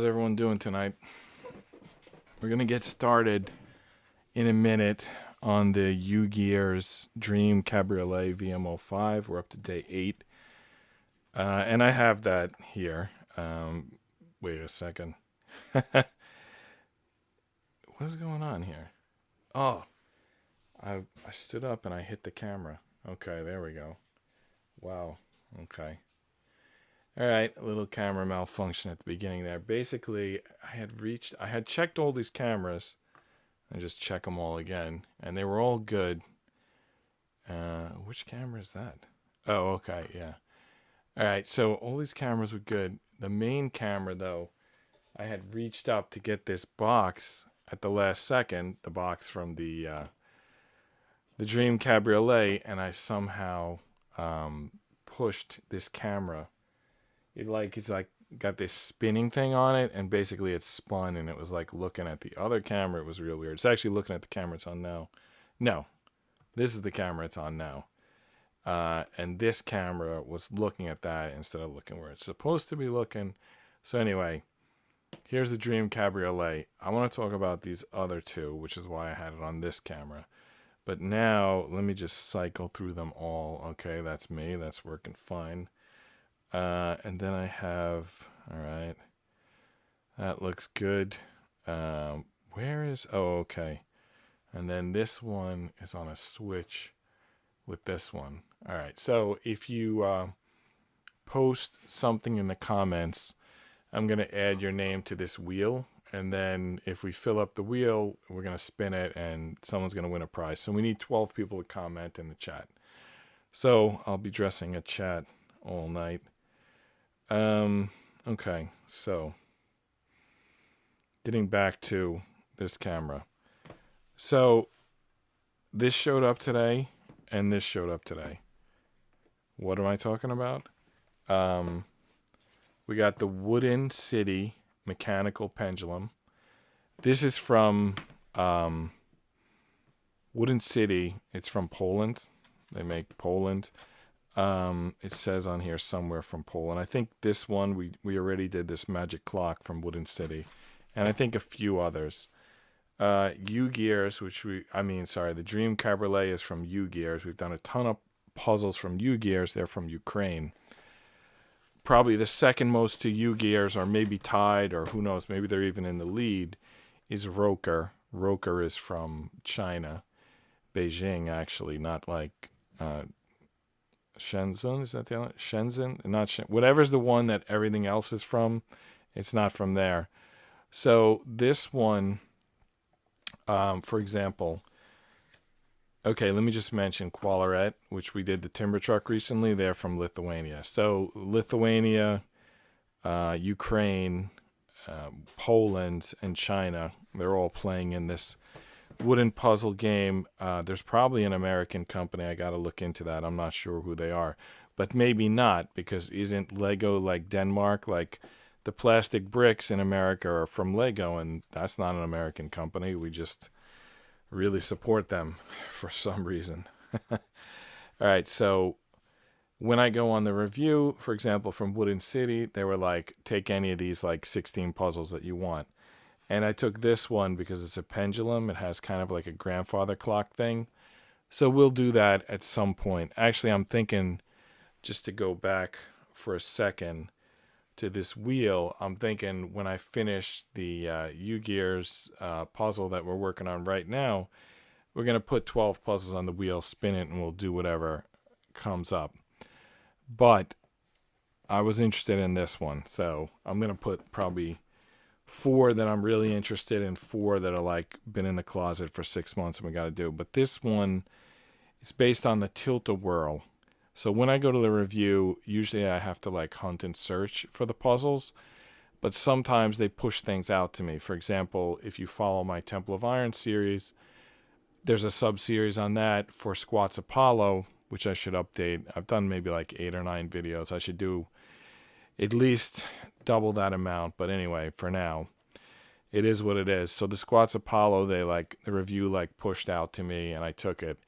How's everyone doing tonight? We're going to get started in a minute on the Ugears Dream Cabriolet VM-05. We're up to day 8. And I have that here. Wait a second. What is going on here? Oh, I stood up and I hit the camera. Okay, there we go. Wow. Okay. All right, a little camera malfunction at the beginning there. Basically, I had checked all these cameras and just check them all again, and they were all good. Which camera is that? Oh, okay, yeah. All right, so all these cameras were good. The main camera, though, I had reached up to get this box at the last second, the box from the Dream Cabriolet, and I somehow pushed this camera. It's like got this spinning thing on it, and basically it spun, and it was like looking at the other camera. It was real weird. It's actually looking at the camera it's on now. No, this is the camera it's on now. And this camera was looking at that instead of looking where it's supposed to be looking. So anyway, here's the Dream Cabriolet. I want to talk about these other two, which is why I had it on this camera. But now, let me just cycle through them all. Okay, that's me. That's working fine. And then I have, all right, that looks good. Oh, okay. And then this one is on a switch with this one. All right, so if you post something in the comments, I'm going to add your name to this wheel. And then if we fill up the wheel, we're going to spin it and someone's going to win a prize. So we need 12 people to comment in the chat. So I'll be dressing a chat all night. Okay, so getting back to this camera. So this showed up today and this showed up today. What am I talking about? We got the Wooden City mechanical pendulum. This is from Wooden City. It's from Poland. They make Poland. It says on here somewhere from Poland. I think this one, we already did this magic clock from Wooden City. And I think a few others. Ugears, the Dream Cabriolet is from Ugears. We've done a ton of puzzles from Ugears. They're from Ukraine. Probably the second most to Ugears, or maybe tied, or who knows, maybe they're even in the lead, is Roker. Roker is from China. Beijing, actually, not like... Shenzhen, is that the other? Shenzhen? Not whatever's the one that everything else is from, it's not from there. So this one, for example, okay, let me just mention Cabriolet, which we did the timber truck recently. They're from Lithuania. So Lithuania, Ukraine, Poland, and China, they're all playing in this wooden puzzle game. There's probably an American company. I got to look into that. I'm not sure who they are, but maybe not, because isn't Lego like Denmark? Like the plastic bricks in America are from Lego, and that's not an American company. We just really support them for some reason. All right, so when I go on the review, for example, from Wooden City, they were like, take any of these like 16 puzzles that you want. And I took this one because it's a pendulum. It has kind of like a grandfather clock thing. So we'll do that at some point. Actually, I'm thinking, just to go back for a second to this wheel, I'm thinking when I finish the Ugears puzzle that we're working on right now, we're going to put 12 puzzles on the wheel, spin it, and we'll do whatever comes up. But I was interested in this one. So I'm going to put probably 4 that I'm really interested in, 4 that are like been in the closet for 6 months and we got to do. But this one, it's based on the Tilt-A-Whirl. So when I go to the review, usually I have to like hunt and search for the puzzles, but sometimes they push things out to me. For example, if you follow my Temple of Iron series, there's a sub-series on that for Squats Apollo, which I should update. I've done maybe like 8 or 9 videos. I should do at least double that amount, but anyway, for now, it is what it is. So the Squats Apollo, the review pushed out to me, and I took it.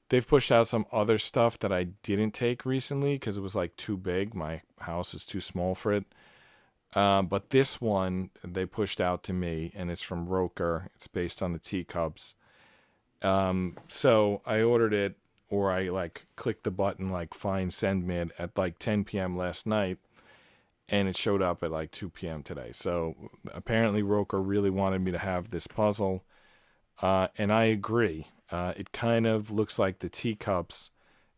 They've pushed out some other stuff that I didn't take recently because it was like too big. My house is too small for it. But this one they pushed out to me, and it's from Roker. It's based on the teacups. So I ordered it, or I like clicked the button like find send mid at like 10 p.m. last night, and it showed up at like 2 p.m. today. So apparently Roker really wanted me to have this puzzle, and I agree. It kind of looks like the teacups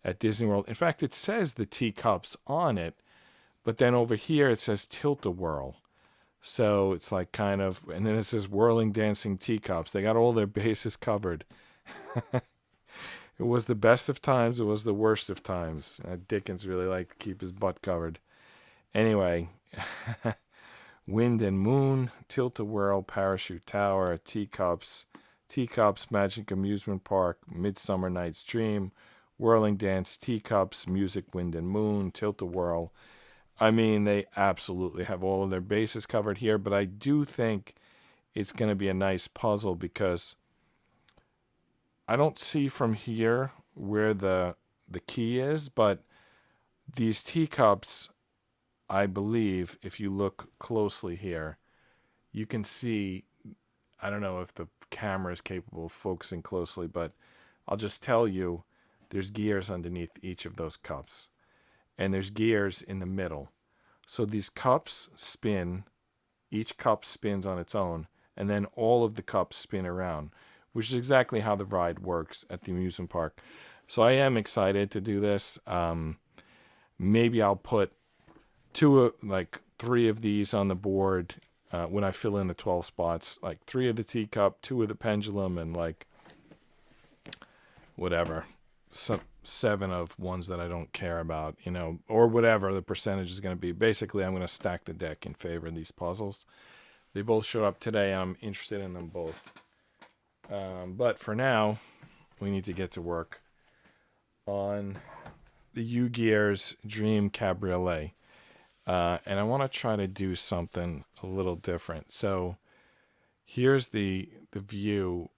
at Disney World. In fact, it says the teacups on it, but then over here it says Tilt-A-Whirl. So it's like kind of, and then it says whirling dancing teacups. They got all their bases covered. It was the best of times. It was the worst of times. Dickens really liked to keep his butt covered. Anyway, Wind and Moon, Tilt-A-Whirl, Parachute Tower, Teacups, Magic Amusement Park, Midsummer Night's Dream, Whirling Dance, Teacups, Music, Wind and Moon, Tilt-A-Whirl. I mean, they absolutely have all of their bases covered here, but I do think it's going to be a nice puzzle because I don't see from here where the key is, but these teacups, I believe, if you look closely here, you can see, I don't know if the camera is capable of focusing closely, but I'll just tell you, there's gears underneath each of those cups. And there's gears in the middle. So these cups spin, each cup spins on its own, and then all of the cups spin around, which is exactly how the ride works at the amusement park. So I am excited to do this. Maybe I'll put three of these on the board when I fill in the 12 spots, like 3 of the teacup, 2 of the pendulum, and like whatever, 7 of ones that I don't care about, or whatever the percentage is going to be. Basically, I'm going to stack the deck in favor of these puzzles. They both showed up today. I'm interested in them both. But for now, we need to get to work on the Ugears Dream Cabriolet. And I want to try to do something a little different. So here's the view.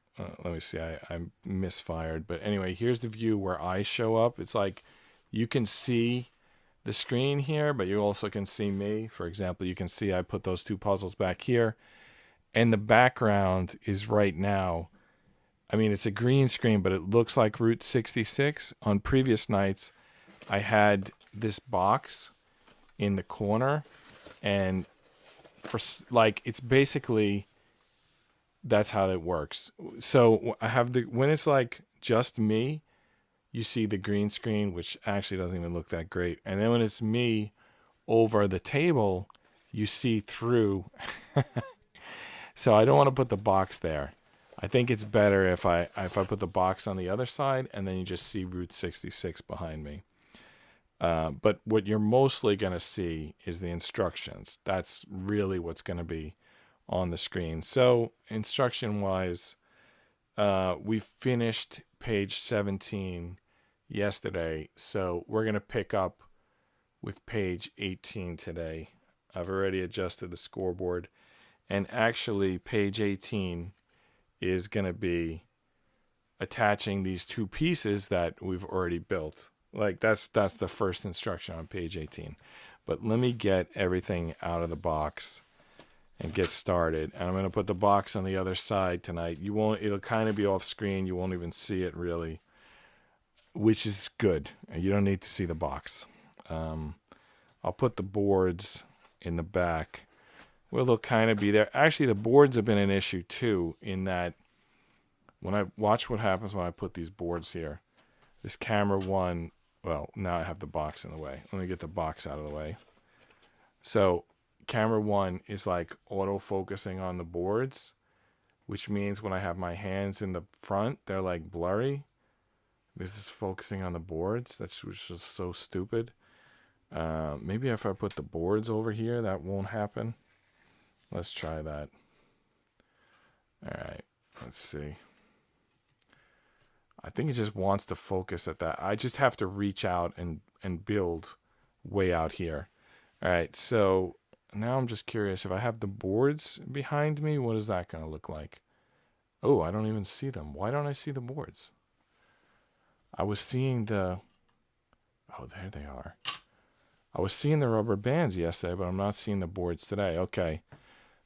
Let me see, I'm misfired. But anyway, here's the view where I show up. It's like you can see the screen here, but you also can see me. For example, you can see I put those 2 puzzles back here. And the background is right now, I mean, it's a green screen, but it looks like Route 66. On previous nights, I had this box in the corner, and it's basically, that's how it works. So I have when it's like just me, you see the green screen, which actually doesn't even look that great. And then when it's me over the table, you see through. So I don't want to put the box there. I think it's better if I put the box on the other side, and then you just see Route 66 behind me. But what you're mostly going to see is the instructions. That's really what's going to be on the screen. So instruction-wise, we finished page 17 yesterday, so we're going to pick up with page 18 today. I've already adjusted the scoreboard, and actually page 18 is going to be attaching these 2 pieces that we've already built. Like that's the first instruction on page 18. But let me get everything out of the box and get started. And I'm going to put the box on the other side tonight. It'll kind of be off screen. You won't even see it really, which is good. You don't need to see the box. I'll put the boards in the back. Well, they'll kind of be there. Actually, the boards have been an issue too, in that when I watch what happens when I put these boards here. This camera 1, well, now I have the box in the way. Let me get the box out of the way. So camera 1 is like auto-focusing on the boards, which means when I have my hands in the front, they're like blurry. This is focusing on the boards. That's just so stupid. Maybe if I put the boards over here, that won't happen. Let's try that. All right, let's see. I think it just wants to focus at that. I just have to reach out and build way out here. All right, so now I'm just curious. If I have the boards behind me, what is that going to look like? Oh, I don't even see them. Why don't I see the boards? I was seeing the... Oh, there they are. I was seeing the rubber bands yesterday, but I'm not seeing the boards today. Okay,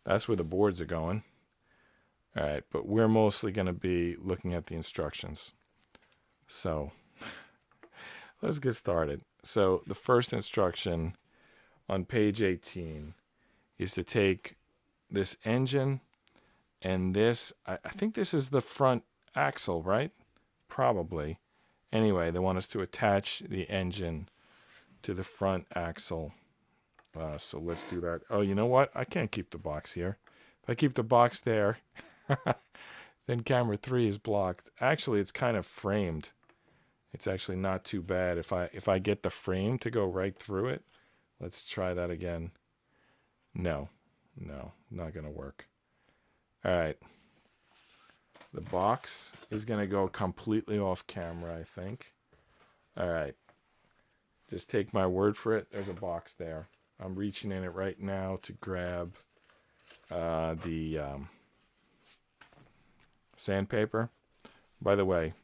that's where the boards are going. All right, but we're mostly going to be looking at the instructions. So let's get started. So the first instruction on page 18 is to take this engine and this, I think this is the front axle, right? Probably. Anyway, they want us to attach the engine to the front axle. So let's do that. Oh, you know what? I can't keep the box here. If I keep the box there, then camera 3 is blocked. Actually, it's kind of framed. It's actually not too bad. If I get the frame to go right through it, let's try that again. No, not going to work. All right. The box is going to go completely off camera, I think. All right. Just take my word for it. There's a box there. I'm reaching in it right now to grab the sandpaper. By the way,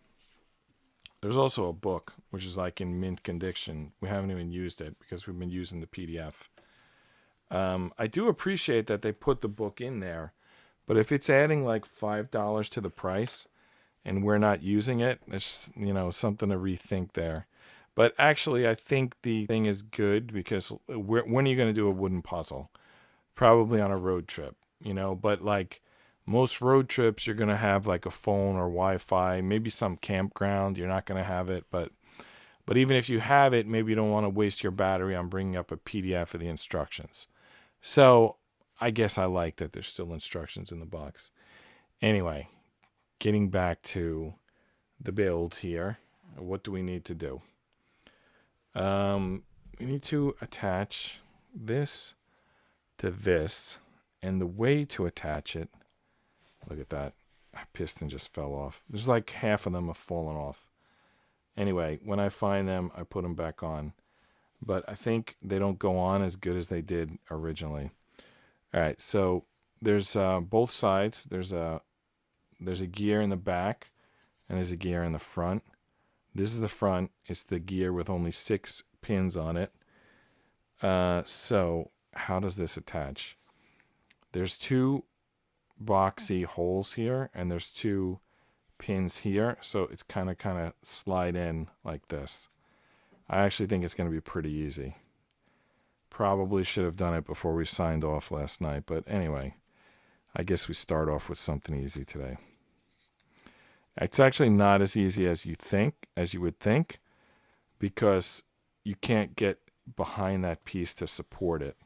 there's also a book, which is like in mint condition. We haven't even used it because we've been using the PDF. I do appreciate that they put the book in there, but if it's adding like $5 to the price and we're not using it, there's, something to rethink there. But actually, I think the thing is good because when are you going to do a wooden puzzle? Probably on a road trip, but like most road trips, you're going to have like a phone or Wi-Fi, maybe some campground. You're not going to have it, but even if you have it, maybe you don't want to waste your battery on bringing up a PDF of the instructions. So I guess I like that there's still instructions in the box. Anyway, getting back to the build here, what do we need to do? We need to attach this to this, and the way to attach it, look at that, piston just fell off. There's like half of them have fallen off. Anyway, when I find them, I put them back on. But I think they don't go on as good as they did originally. All right, so there's both sides. There's a gear in the back, and there's a gear in the front. This is the front. It's the gear with only 6 pins on it. So how does this attach? There's 2 boxy holes here, and there's 2 pins here. So it's kind of slide in like this. I actually think it's going to be pretty easy. Probably should have done it before we signed off last night. But anyway, I guess we start off with something easy today. It's actually not as easy as you would think, because you can't get behind that piece to support it.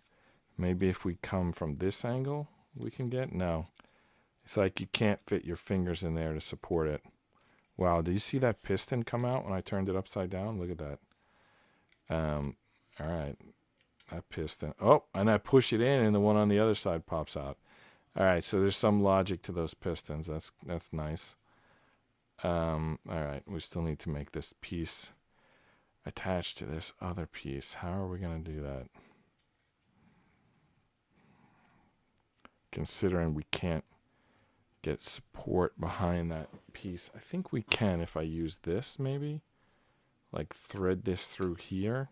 Maybe if we come from this angle, we can get, no. It's like you can't fit your fingers in there to support it. Wow, did you see that piston come out when I turned it upside down? Look at that. All right, that piston. Oh, and I push it in, and the one on the other side pops out. All right, so there's some logic to those pistons. That's nice. All right, we still need to make this piece attached to this other piece. How are we going to do that? Considering we can't get support behind that piece. I think we can if I use this, maybe. Like thread this through here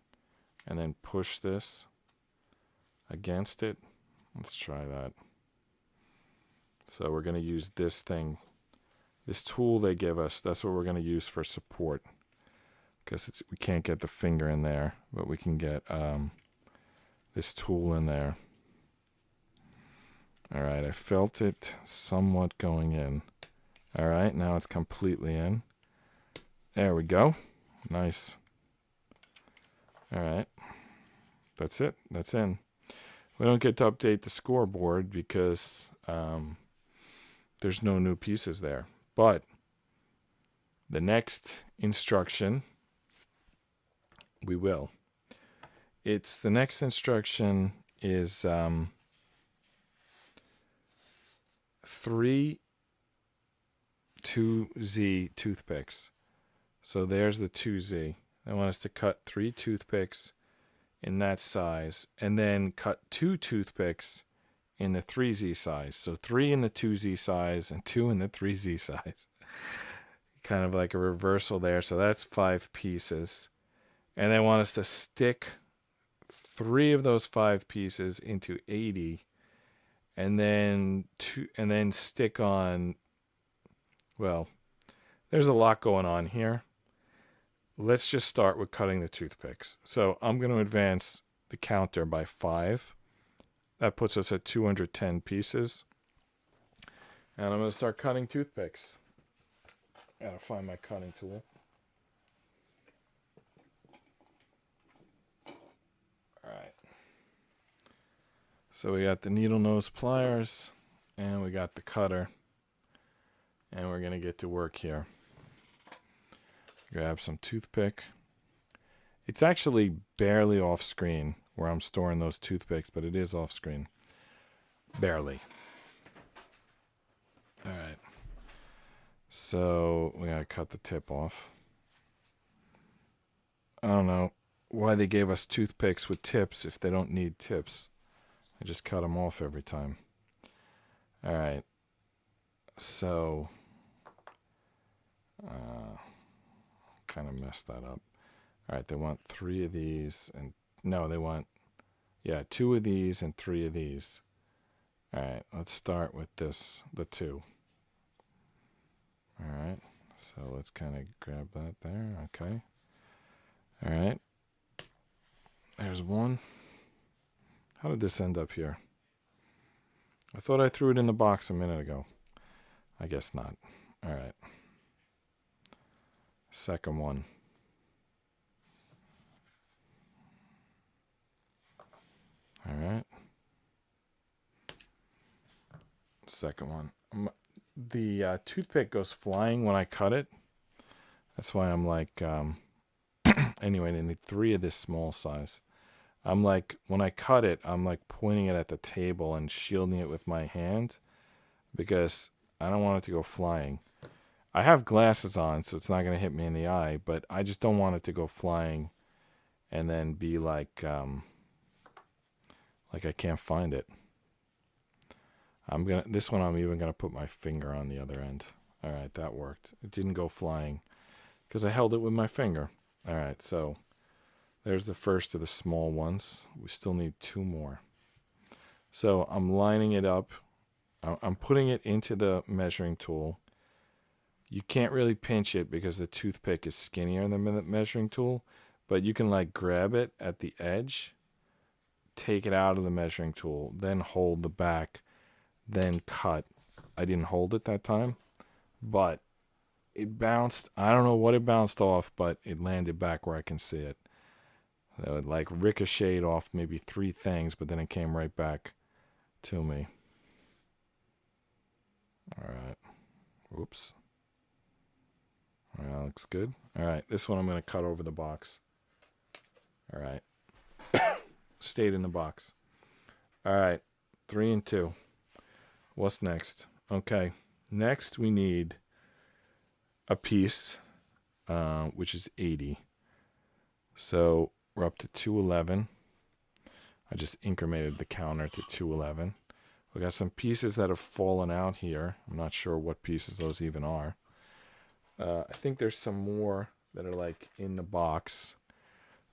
and then push this against it. Let's try that. So we're going to use this thing. This tool they give us, that's what we're going to use for support. Because we can't get the finger in there, but we can get this tool in there. All right, I felt it somewhat going in. All right, now it's completely in. There we go. Nice. All right. That's it. That's in. We don't get to update the scoreboard because there's no new pieces there. But the next instruction, we will. The next instruction is 3 2Z toothpicks. So there's the 2Z. They want us to cut 3 toothpicks in that size, and then cut 2 toothpicks in the 3Z size. So 3 in the 2Z size and 2 in the 3Z size. Kind of like a reversal there. So that's 5 pieces. And they want us to stick 3 of those 5 pieces into 80, and then stick on, well, there's a lot going on here. Let's just start with cutting the toothpicks. So I'm going to advance the counter by 5. That puts us at 210 pieces. And I'm going to start cutting toothpicks. Gotta find my cutting tool. Alright. So we got the needle nose pliers, and we got the cutter. And we're going to get to work here. Grab some toothpick. It's actually barely off screen where I'm storing those toothpicks, but it is off screen. Barely. Alright. So we gotta cut the tip off. I don't know why they gave us toothpicks with tips if they don't need tips. I just cut them off every time. Alright. So kind of messed that up. Alright, they want 3 of these, and no, they want, yeah, 2 of these and 3 of these. Alright, let's start with this, the 2. Alright, so let's kind of grab that there, okay. Alright, there's 1. How did this end up here? I thought I threw it in the box a minute ago. I guess not. Alright. Second one. Alright. Second one. The toothpick goes flying when I cut it. That's why I'm like, anyway, I need 3 of this small size. I'm like, when I cut it, I'm like pointing it at the table and shielding it with my hand because I don't want it to go flying. I have glasses on, so it's not going to hit me in the eye, but I just don't want it to go flying and then be like I can't find it. This one I'm even gonna put my finger on the other end. Alright, that worked. It didn't go flying because I held it with my finger. Alright, so there's the first of the small ones. We still need 2 more. So I'm lining it up. I'm putting it into the measuring tool. You can't really pinch it because the toothpick is skinnier than the measuring tool, but you can like grab it at the edge, take it out of the measuring tool, then hold the back, then cut. I didn't hold it that time, but it bounced. I don't know what it bounced off, but it landed back where I can see it. So it like ricocheted off maybe 3 things, but then it came right back to me. Alright. Whoops. That looks good. Alright, this one I'm going to cut over the box. Alright. Stayed in the box. Alright, 3 and 2. What's next? Okay, next we need a piece, which is 80. So we're up to 211. I just incremented the counter to 211. We got some pieces that have fallen out here. I'm not sure what pieces those even are. I think there's some more that are like in the box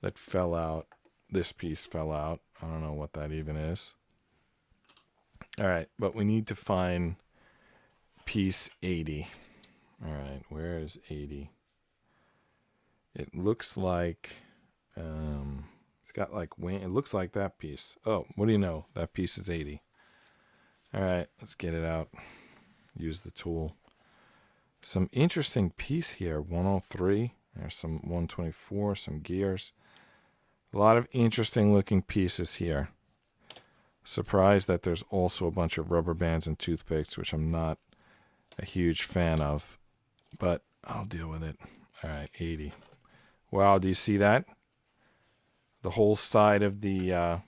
that fell out. This piece fell out. I don't know what that even is. All right, but we need to find piece 80. All right, where is 80? It looks like it's got like wing. It looks like that piece. Oh, what do you know? That piece is 80. All right, let's get it out. Use the tool. Some interesting piece here. 103. There's some 124. Some gears. A lot of interesting looking pieces here. Surprised that there's also a bunch of rubber bands and toothpicks, which I'm not a huge fan of, but I'll deal with it. All right, 80. Wow, do you see that? The whole side of the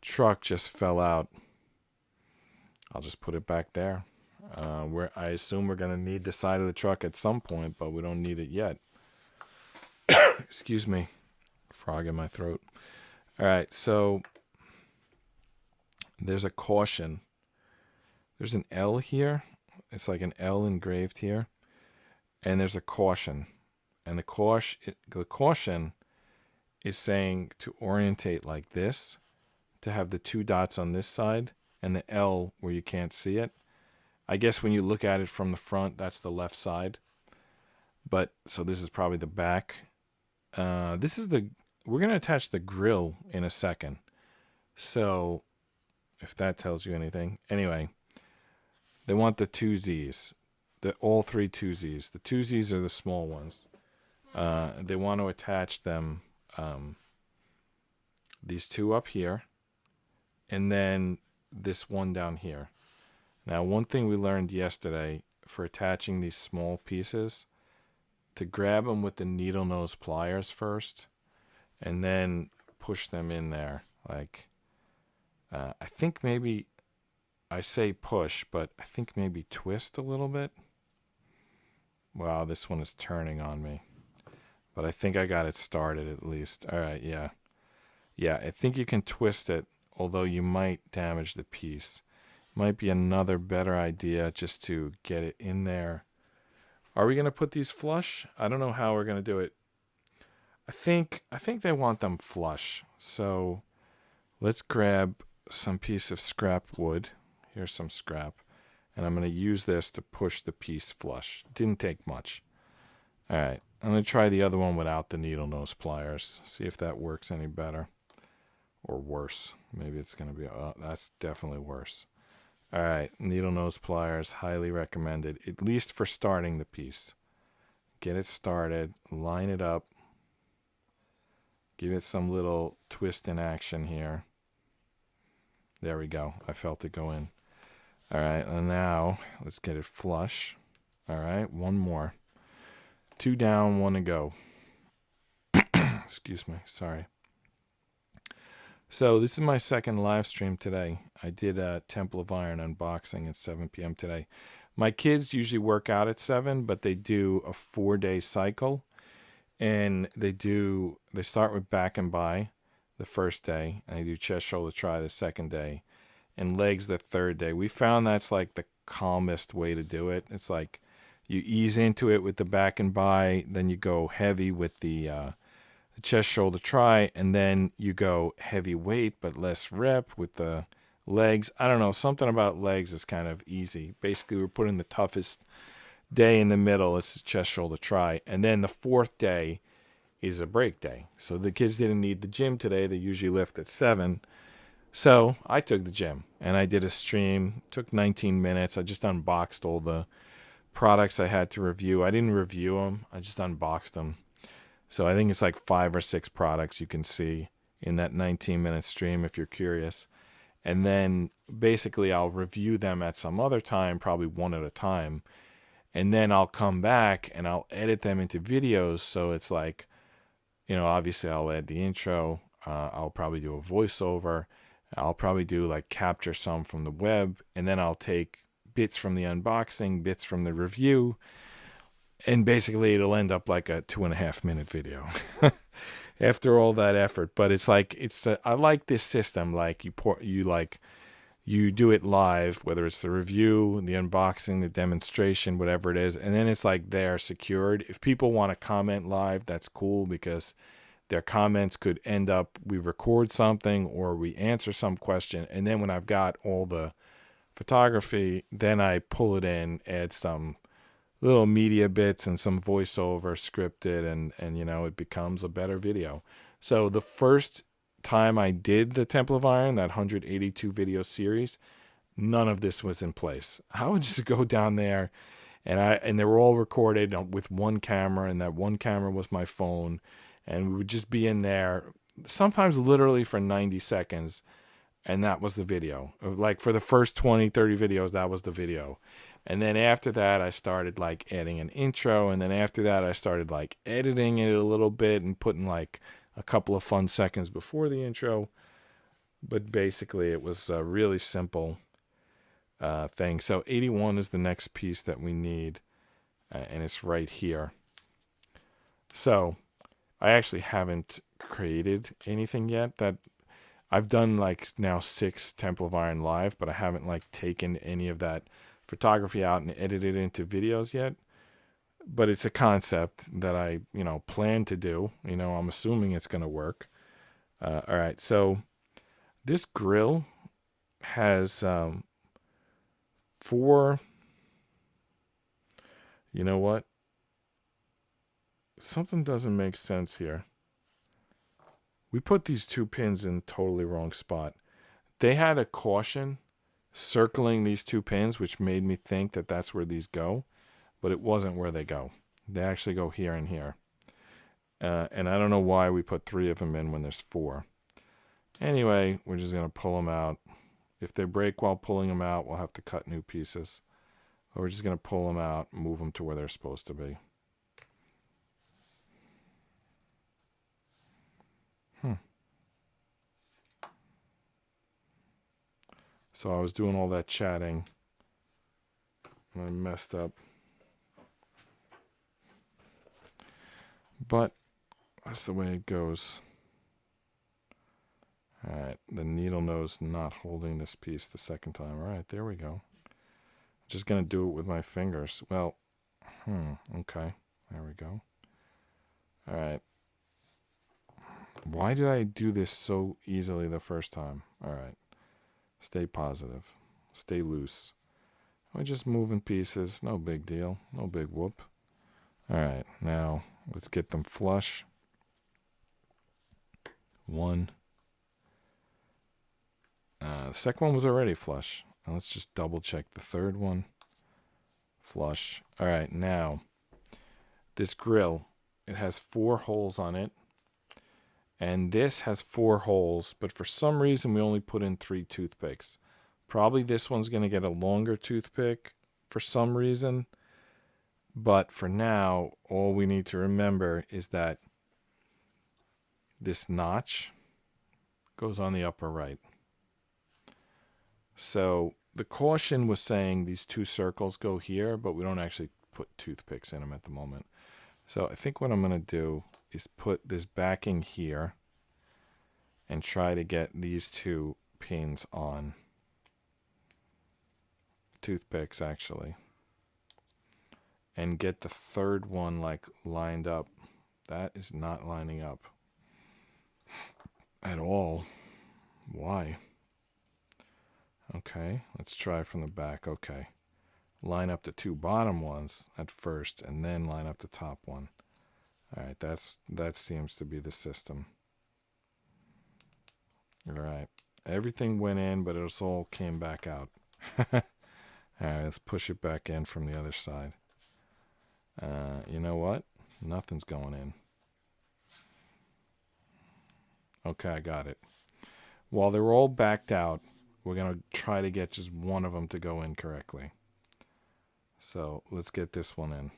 truck just fell out. I'll just put it back there. I assume we're going to need the side of the truck at some point, but we don't need it yet. Excuse me. Frog in my throat. All right, so there's a caution. There's an L here. It's like an L engraved here. And there's a caution. And the caution is saying to orientate like this, to have the 2 dots on this side and the L where you can't see it. I guess when you look at it from the front, that's the left side. But so this is probably the back. We're going to attach the grill in a second. So if that tells you anything. Anyway, they want the 2 Z's, all 3 2 Z's. The 2 Z's are the small ones. They want to attach them, these 2 up here, and then this one down here. Now, one thing we learned yesterday for attaching these small pieces, to grab them with the needle nose pliers first, and then push them in there. Like, I think maybe, I say push, but I think maybe twist a little bit. Wow, this one is turning on me. But I think I got it started at least. All right, yeah. Yeah, I think you can twist it, although you might damage the piece. Might be another better idea just to get it in there. Are we going to put these flush? I don't know how we're going to do it. I think they want them flush. So let's grab some piece of scrap wood. Here's some scrap. And I'm going to use this to push the piece flush. Didn't take much. All right. I'm going to try the other one without the needle nose pliers. See if that works any better. Or worse. Maybe it's going to be... that's definitely worse. All right. Needle nose pliers. Highly recommended. At least for starting the piece. Get it started. Line it up. Give it some little twist in action here. There we go. I felt it go in. All right. And now let's get it flush. All right. One more. 2 down, 1 to go. Excuse me. Sorry. So this is my second live stream today. I did a Temple of Iron unboxing at 7 p.m. today. My kids usually work out at 7, but they do a 4-day cycle. And they start with back and bi the first day. And they do chest, shoulder, try the second day. And legs the third day. We found that's like the calmest way to do it. It's like you ease into it with the back and bi. Then you go heavy with the chest, shoulder, try. And then you go heavy weight but less rep with the legs. I don't know. Something about legs is kind of easy. Basically, we're putting the toughest day in the middle. It's chest, shoulder, try. And then the 4th day is a break day. So the kids didn't need the gym today. They usually lift at 7. So I took the gym and I did a stream. It took 19 minutes. I just unboxed all the products I had to review. I didn't review them. I just unboxed them. So I think it's like 5 or 6 products you can see in that 19-minute stream if you're curious. And then basically I'll review them at some other time, probably one at a time. And then I'll come back and I'll edit them into videos. So it's like, obviously I'll add the intro. I'll probably do a voiceover. I'll probably do like capture some from the web. And then I'll take bits from the unboxing, bits from the review. And basically it'll end up like a 2.5-minute video after all that effort. But it's like, I like this system. Like you do it live, whether it's the review, the unboxing, the demonstration, whatever it is. And then it's like they're secured. If people want to comment live, that's cool because their comments could end up, we record something or we answer some question. And then when I've got all the photography, then I pull it in, add some little media bits and some voiceover scripted and it becomes a better video. So the first time I did the Temple of Iron, that 182 video series, none of this was in place. I would just go down there and they were all recorded with one camera, and that one camera was my phone, and we would just be in there sometimes literally for 90 seconds, and that was the video. Like for the first 20, 30 videos, that was the video. And then after that, I started like adding an intro, and then after that, I started like editing it a little bit and putting like a couple of fun seconds before the intro. But basically, it was a really simple thing. So 81 is the next piece that we need, and it's right here. So I actually haven't created anything yet. That I've done like now 6 Temple of Iron live, but I haven't like taken any of that photography out and edited it into videos yet. but it's a concept that I, plan to do. I'm assuming it's going to work. All right, so this grill has 4. You know what? Something doesn't make sense here. We put these 2 pins in totally wrong spot. They had a caution circling these 2 pins, which made me think that that's where these go, but it wasn't where they go. They actually go here and here. And I don't know why we put 3 of them in when there's 4. Anyway, we're just going to pull them out. If they break while pulling them out, we'll have to cut new pieces. Or we're just going to pull them out and move them to where they're supposed to be. So I was doing all that chatting, and I messed up. But that's the way it goes. All right, the needle nose not holding this piece the second time. All right, there we go. Just going to do it with my fingers. Well, okay. There we go. All right. Why did I do this so easily the first time? All right. Stay positive. Stay loose. We're just moving pieces. No big deal. No big whoop. All right. Now, let's get them flush. 1. The second one was already flush. Now let's just double check the third one. Flush. All right. Now, this grill, it has 4 holes on it. And this has 4 holes, but for some reason we only put in 3 toothpicks. Probably this one's going to get a longer toothpick for some reason. But for now, all we need to remember is that this notch goes on the upper right. So the caution was saying these 2 circles go here, but we don't actually put toothpicks in them at the moment. So I think what I'm going to do is put this backing here and try to get these 2 pins on. Toothpicks, actually. And get the third one, like, lined up. That is not lining up at all. Why? Okay, let's try from the back. Okay. Line up the 2 bottom ones at first, and then line up the top one. All right, that seems to be the system. All right, everything went in, but it all came back out. All right, let's push it back in from the other side. You know what? Nothing's going in. Okay, I got it. While they're all backed out, we're going to try to get just one of them to go in correctly. So let's get this one in.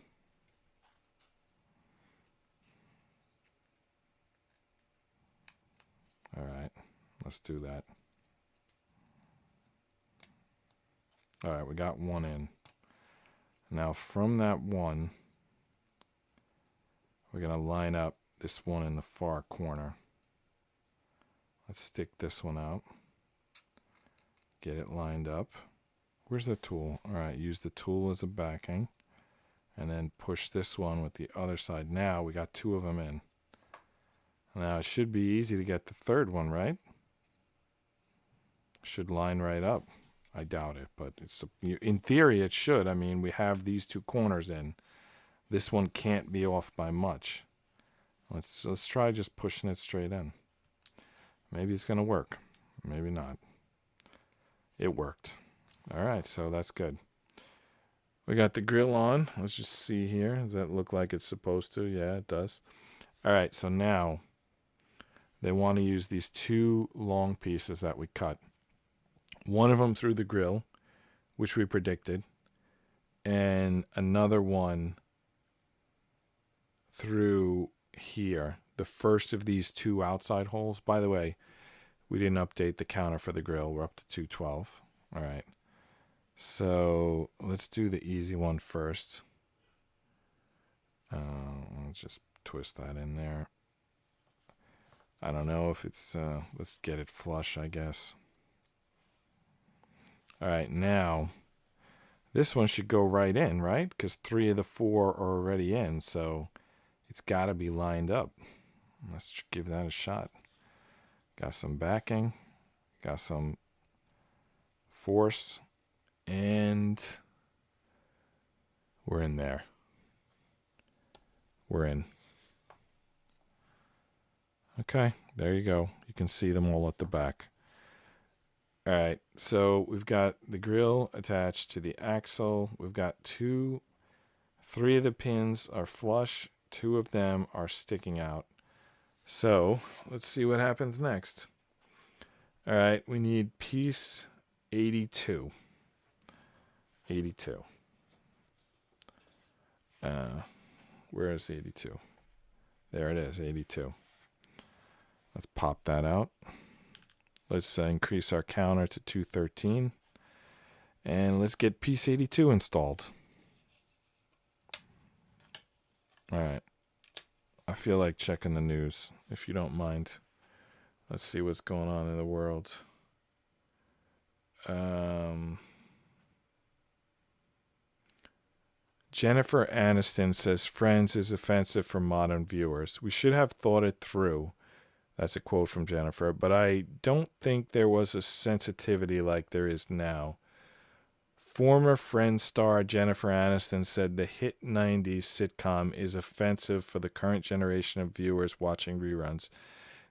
All right, let's do that. All right, we got one in. Now from that one, we're going to line up this one in the far corner. Let's stick this one out. Get it lined up. Where's the tool? All right, use the tool as a backing. And then push this one with the other side. Now we got 2 of them in. Now it should be easy to get the third one, right? Should line right up. I doubt it, but it's in theory it should. I mean, we have these 2 corners in. This one can't be off by much. Let's try just pushing it straight in. Maybe it's going to work. Maybe not. It worked. All right, so that's good. We got the grill on. Let's just see here. Does that look like it's supposed to? Yeah, it does. All right, so now they want to use these 2 long pieces that we cut. One of them through the grill, which we predicted, and another one through here. The first of these 2 outside holes. By the way, we didn't update the counter for the grill. We're up to 212. All right. So let's do the easy one first. Let's just twist that in there. I don't know if it's, let's get it flush, I guess. All right, now This one should go right in, right? Because 3 of the 4 are already in, so it's got to be lined up. Let's give that a shot. Got some backing, got some force, and we're in there. We're in. Okay, there you go. You can see them all at the back. All right, so we've got the grill attached to the axle. We've got 3 of the pins are flush. 2 of them are sticking out. So let's see what happens next. All right, we need piece 82. 82. Where is 82? There it is, 82. Let's pop that out. Let's increase our counter to 213. And let's get piece 82 installed. All right. I feel like checking the news, if you don't mind. Let's see what's going on in the world. Jennifer Aniston says Friends is offensive for modern viewers. We should have thought it through. That's a quote from Jennifer, but I don't think there was a sensitivity like there is now. Former Friends star Jennifer Aniston said the hit 90s sitcom is offensive for the current generation of viewers watching reruns.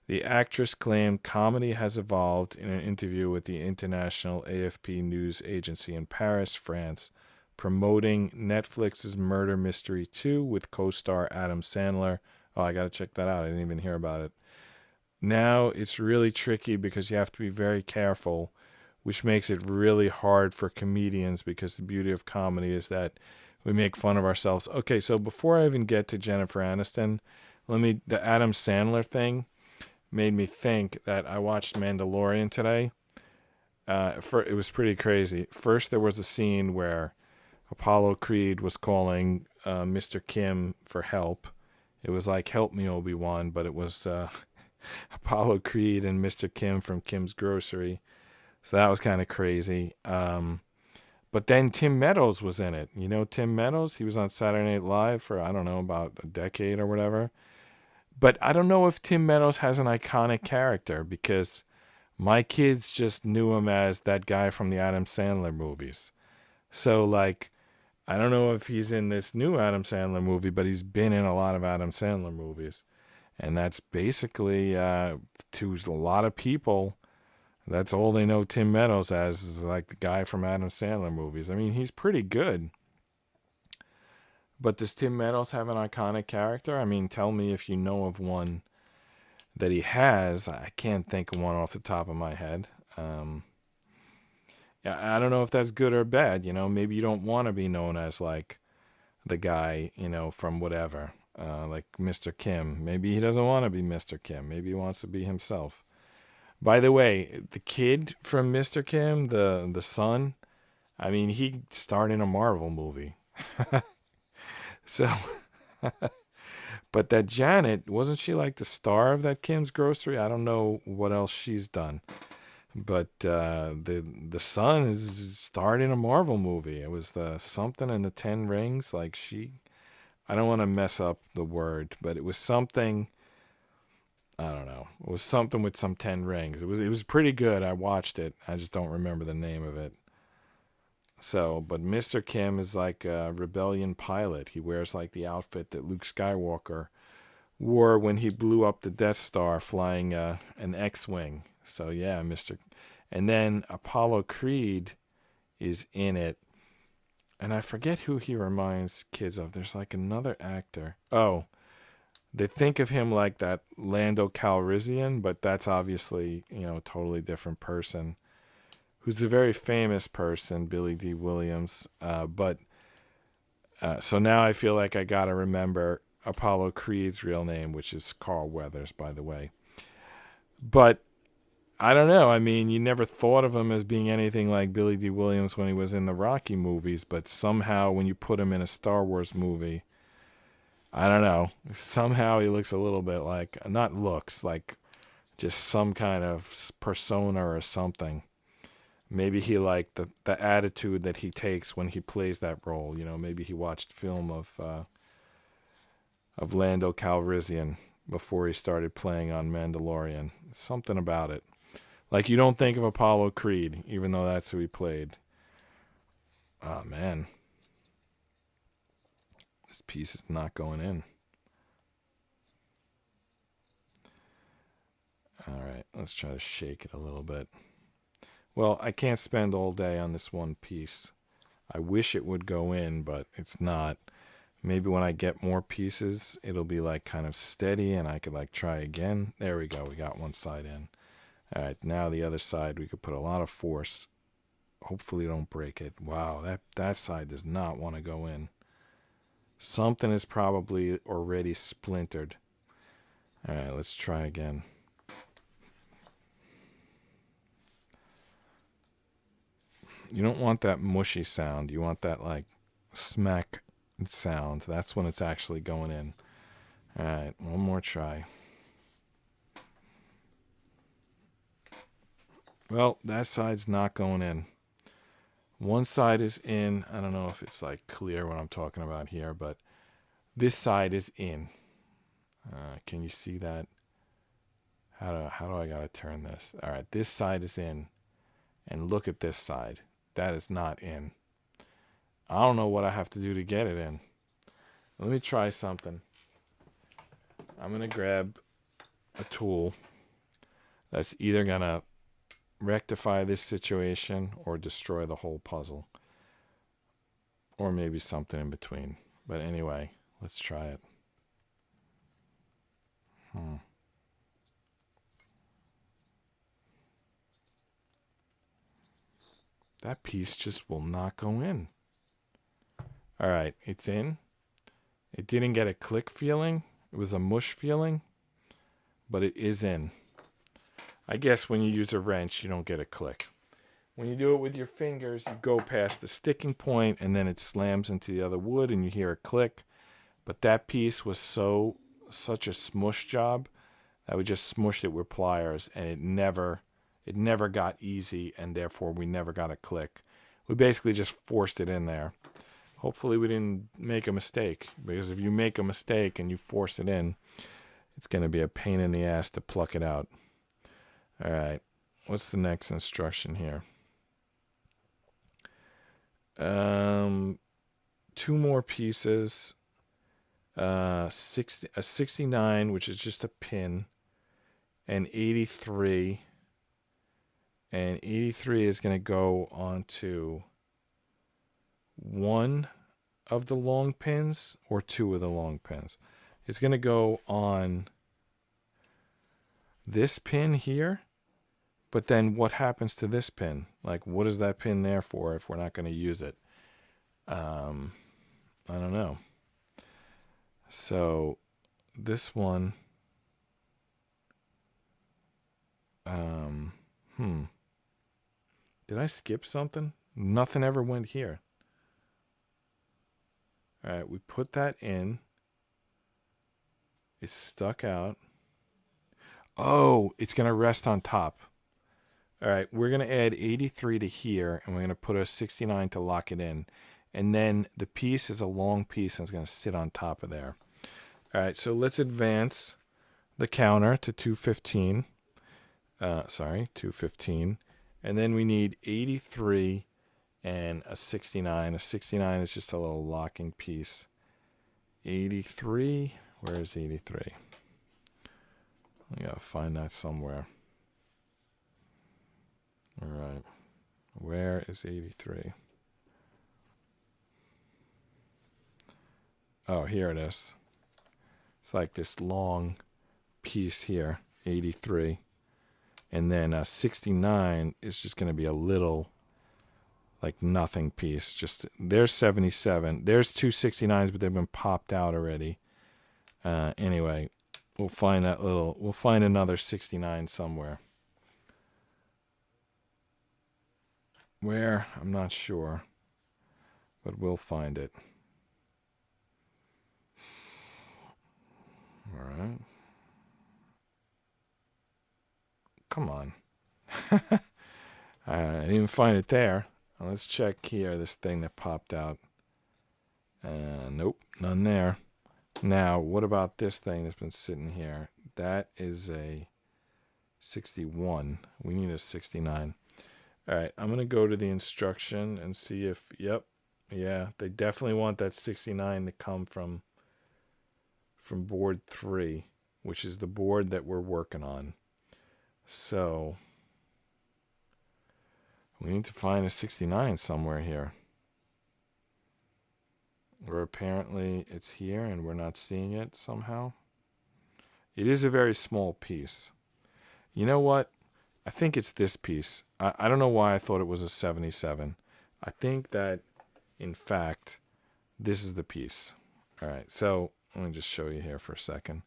The actress claimed comedy has evolved in an interview with the international AFP news agency in Paris, France, promoting Netflix's Murder Mystery 2 with co-star Adam Sandler. Oh, I got to check that out. I didn't even hear about it. Now it's really tricky because you have to be very careful, which makes it really hard for comedians because the beauty of comedy is that we make fun of ourselves. Okay, so before I even get to Jennifer Aniston, the Adam Sandler thing made me think that I watched Mandalorian today. It was pretty crazy. First, there was a scene where Apollo Creed was calling Mr. Kim for help. It was like, help me, Obi-Wan, but it was Apollo Creed and Mr. Kim from Kim's Grocery. So that was kind of crazy. But then Tim Meadows was in it. You know Tim Meadows? He was on Saturday Night Live for, I don't know, about a decade or whatever. But I don't know if Tim Meadows has an iconic character because my kids just knew him as that guy from the Adam Sandler movies. So, like, I don't know if he's in this new Adam Sandler movie, but he's been in a lot of Adam Sandler movies. And that's basically, to a lot of people, that's all they know Tim Meadows as, is like the guy from Adam Sandler movies. I mean, he's pretty good. But does Tim Meadows have an iconic character? I mean, tell me if you know of one that he has. I can't think of one off the top of my head. Yeah, I don't know if that's good or bad. You know, maybe you don't want to be known as like the guy, you know, from whatever, like Mr. Kim. Maybe he doesn't want to be Mr. Kim. Maybe he wants to be himself. By the way, the kid from Mr. Kim, the son, I mean, he starred in a Marvel movie. So, but that Janet, wasn't she like the star of that Kim's Grocery? I don't know what else she's done. But the son is starred in a Marvel movie. It was the something in the 10 Rings. Like I don't want to mess up the word, but it was something. I don't know. It was something with some 10 rings. It was pretty good. I watched it. I just don't remember the name of it. So, but Mr. Kim is like a rebellion pilot. He wears like the outfit that Luke Skywalker wore when he blew up the Death Star flying an X-Wing. So yeah, And then Apollo Creed is in it. And I forget who he reminds kids of. There's like another actor. Oh, they think of him like that Lando Calrissian, but that's obviously, you know, a totally different person. Who's a very famous person, Billy D. Williams. So now I feel like I got to remember Apollo Creed's real name, which is Carl Weathers, by the way. But I don't know. I mean, you never thought of him as being anything like Billy D. Williams when he was in the Rocky movies, but somehow when you put him in a Star Wars movie, I don't know. Somehow he looks a little bit like, like just some kind of persona or something. Maybe he liked the attitude that he takes when he plays that role. You know, maybe he watched film of Lando Calrissian before he started playing on Mandalorian. Something about it. Like, you don't think of Apollo Creed, even though that's who he played. Oh, man. This piece is not going in. All right, let's try to shake it a little bit. Well, I can't spend all day on this one piece. I wish it would go in, but it's not. Maybe when I get more pieces, it'll be like kind of steady and I could like try again. There we go. We got one side in. All right, now the other side, we could put a lot of force. Hopefully don't break it. Wow, that side does not want to go in. Something is probably already splintered. All right, let's try again. You don't want that mushy sound. You want that like smack sound. That's when it's actually going in. All right, one more try. Well, that side's not going in. One side is in. I don't know if it's like clear what I'm talking about here, but this side is in. Can you see that? How do I gotta turn this? All right, this side is in, and look at this side. That is not in. I don't know what I have to do to get it in. Let me try something. I'm gonna grab a tool that's either gonna rectify this situation or destroy the whole puzzle, or maybe something in between. But anyway, let's try it. That piece just will not go in. All right, it's in. It didn't get a click feeling. It was a mush feeling, but it is in. I guess when you use a wrench, you don't get a click. When you do it with your fingers, you go past the sticking point and then it slams into the other wood and you hear a click. But that piece was such a smush job that we just smushed it with pliers and it never got easy, and therefore we never got a click. We basically just forced it in there. Hopefully we didn't make a mistake, because if you make a mistake and you force it in, it's going to be a pain in the ass to pluck it out. All right, what's the next instruction here? 2 more pieces. A 69, which is just a pin, and 83. And 83 is going to go onto one of the long pins or 2 of the long pins. It's going to go on this pin here, but then what happens to this pin? Like, what is that pin there for if we're not going to use it? I don't know. So this one, did I skip something? Nothing ever went here. All right, we put that in. It's stuck out. Oh, it's going to rest on top. All right, we're going to add 83 to here, and we're going to put a 69 to lock it in. And then the piece is a long piece, and it's going to sit on top of there. All right, so let's advance the counter to 215. 215. And then we need 83 and a 69. A 69 is just a little locking piece. 83, where is 83? I gotta find that somewhere. All right, where is 83? Oh, here it is. It's like this long piece here, 83. And then 69 is just going to be a little, like, nothing piece. Just there's 77. There's 2 69s, but they've been popped out already. Anyway, we'll find another 69 somewhere. Where? I'm not sure. But we'll find it. All right. Come on. I didn't even find it there. Let's check here, this thing that popped out. Nope, none there. Now, what about this thing that's been sitting here? That is a 61. We need a 69. All right, I'm going to go to the instruction and see if, yep, yeah, they definitely want that 69 to come from board 3, which is the board that we're working on. So we need to find a 69 somewhere here. Or apparently it's here and we're not seeing it somehow. It is a very small piece. You know what? I think it's this piece. I don't know why I thought it was a 77. I think that, in fact, this is the piece. All right, so let me just show you here for a second.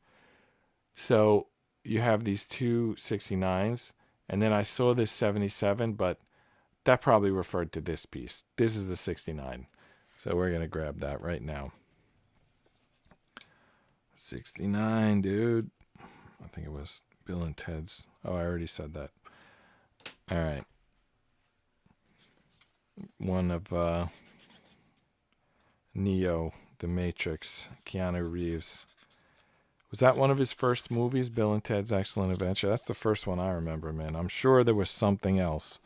So you have these two 69s, and then I saw this 77, but that probably referred to this piece. This is the 69. So we're going to grab that right now. 69, dude. I think it was Bill and Ted's. Oh, I already said that. All right. One of Neo, The Matrix, Keanu Reeves. Was that one of his first movies, Bill and Ted's Excellent Adventure? That's the first one I remember, man. I'm sure there was something else.